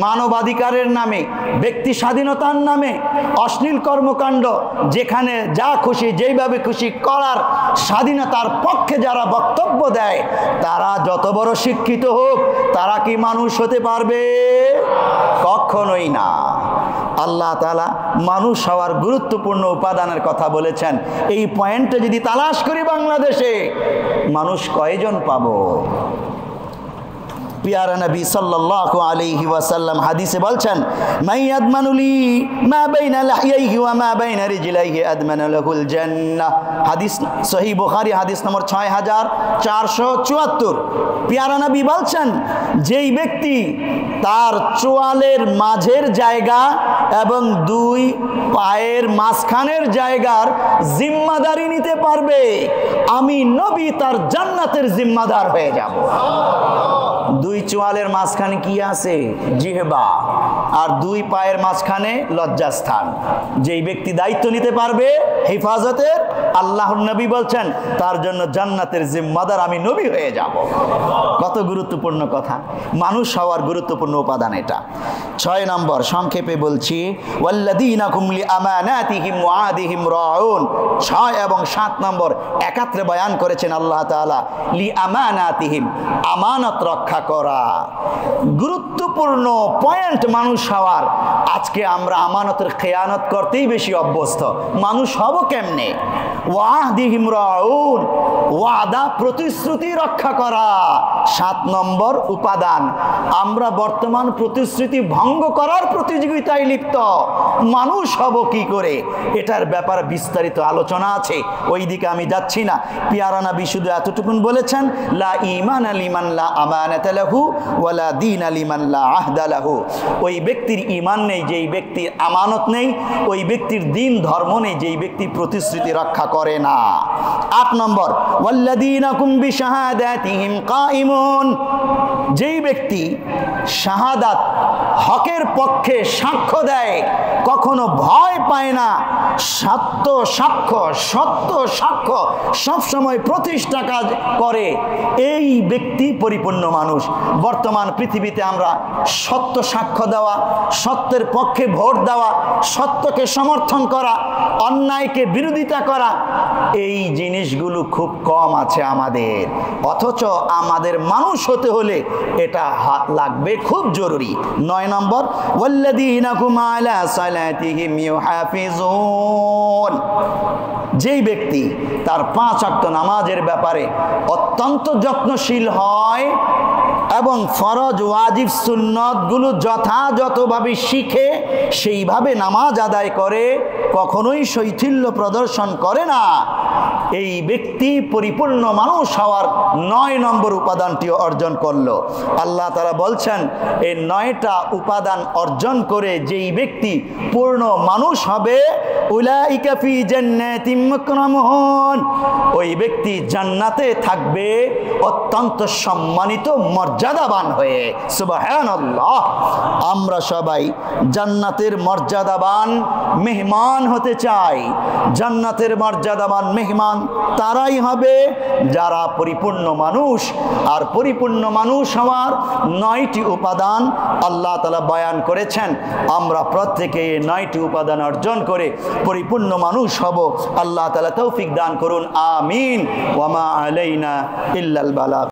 মানবাধিকারের নামে, ব্যক্তি স্বাধীনতার নামে অশ্লীল কর্মকাণ্ড, যেখানে যা খুশি যেইভাবে খুশি করার স্বাধীনতার পক্ষে যারা বক্তব্য দেয়, তারা যত বড় শিক্ষিত হোক, তারা কি মানুষ হতে পারবে? কখনোই না। আল্লাহ তাআলা মানুষ হওয়ার গুরুত্বপূর্ণ উপাদানের কথা বলেছেন। এই পয়েন্টে যদি তালাশ করি বাংলাদেশে মানুষ কয়জন পাবো? পিয়ারা নবী সাল্লাল্লাহু আলাইহি ওয়াসাল্লাম হাদিসে বলছেন, মাইয়াদমানুলি মা বাইনা লাহইহি ওয়া মা বাইনা রিজলাইহি আদমানা লাহুল জান্নাহ। হাদিস সহিহ বুখারী হাদিস নম্বর 6474। পিয়ারা নবী বলছেন, যেই ব্যক্তি তার চোয়ালের মাঝের জায়গা এবং দুই পায়ের মাঝখানের জায়গার জিম্মাদারি নিতে পারবে, আমি নবী তার জান্নাতের জিম্মাদার হয়ে যাব। দুই চোয়ালের মাঝখানে কি আছে? জিহবা। আর দুই পায়ের মাঝখানে লজ্জাস্থান। যেই ব্যক্তি দায়িত্ব নিতে পারবে হেফাজতের, আল্লাহর নবী বলছেন তার জন্য জান্নাতের জিম্মাদার আমি নবী হয়ে যাব। কত গুরুত্বপূর্ণ কথা! মানুষ হওয়ার গুরুত্বপূর্ণ উপাদান এটা। 6 নম্বর সংক্ষেপে বলছি, ওয়াল্লাযীনা হুম লিআমানাতিহিম ওয়া আহদিহিম রাউন। 6 এবং 7 নম্বর একাত্রে বয়ান করেছেন আল্লাহ তাআলা। লিআমানাতিহিম, আমানত রক্ষা করা, গুরুত্বপূর্ণ পয়েন্ট মানুষ হওয়ার। আজকে আমরা আমানতের খেয়ানত করতেই বেশি অভ্যস্ত। মানুষ হব কেমনে? ওয়াহদিহিম রাউন, ওয়াদা প্রতিশ্রুতি রক্ষা করা 7 নম্বর উপাদান। আমরা বর্তমান প্রতিশ্রুতি ভঙ্গ করার প্রতিযোগিতায় লিপ্ত। মানুষ হব কি করে এটার ব্যাপারে বিস্তারিত আলোচনা আছে, ওই দিকে আমি যাচ্ছি না। পিয়ারা নবী শুধু এতটুকুন বলেছেন, লা ঈমান লিমান লা আমানাতা লাহু ওয়া লা দীন লিমান লা আহদা লাহু। ওই ব্যক্তির ঈমান নেই যেই ব্যক্তির আমানত নেই, ওই ব্যক্তির দ্বীন ধর্ম নেই যেই ব্যক্তি প্রতিশ্রুতি রক্ষা করে না। 8 নম্বর, ওয়াল্লাযীনা হুম বিশাহাদাতিহিম কাঈমুন। যেই ব্যক্তি শাহাদাত হকের পক্ষে সাক্ষ্য দেয়, কখনো ভয় পায় না, সত্য সাক্ষ্য সবসময় প্রতিষ্ঠা কাজ করে, এই ব্যক্তি পরিপূর্ণ মানুষ। বর্তমান পৃথিবীতে আমরা সত্য সাক্ষ্য দেওয়া, সত্যের পক্ষে ভোট দেওয়া, সত্যকে সমর্থন করা, অন্যায়কে বিরোধিতা করা, এই জিনিসগুলো খুব কম আছে আমাদের। অথচ আমাদের মানুষ হতে হলে এটা লাগবে, খুব জরুরি। 9 নম্বর, ওয়াল্লাযীনা হুম আলা সালাতিহিম ইউহাফিজুন। যেই ব্যক্তি তার 5 ওয়াক্ত নামাজের ব্যাপারে অত্যন্ত যত্নশীল হয় এবং ফরজ ওয়াজিব সুন্নতগুলো যথাযথভাবে শিখে সেইভাবে নামাজ আদায় করে, কখনোই শৈথিল্য প্রদর্শন করে না, এই ব্যক্তি পরিপূর্ণ মানুষ হওয়ার 9 নম্বর উপাদানটি অর্জন করলো। আল্লাহ তাআলা বলছেন, এই 9টা উপাদান অর্জন করে যেই ব্যক্তি পূর্ণ মানুষ হবে, উলাইকা ফি জান্নাতিম মুকরামুন, ওই ব্যক্তি জান্নাতে থাকবে অত্যন্ত সম্মানিত মর্যাদাবান হয়ে। সুবহানাল্লাহ! আমরা সবাই জান্নাতের মর্যাদাবান মেহমান হতে চাই। জান্নাতের মর্যাদাবান মেহমান তারাই হবে যারা পরিপূর্ণ মানুষ। আর পরিপূর্ণ মানুষ হওয়ার 9টি উপাদান আল্লাহ তাআলা বয়ান করেছেন। আমরা প্রত্যেকে এই 9টি উপাদান অর্জন করে পরিপূর্ণ মানুষ হব। আল্লাহ তাআলা তৌফিক দান করুন, আমিন। ওয়া মা আলাইনা ইল্লাল বালাগ।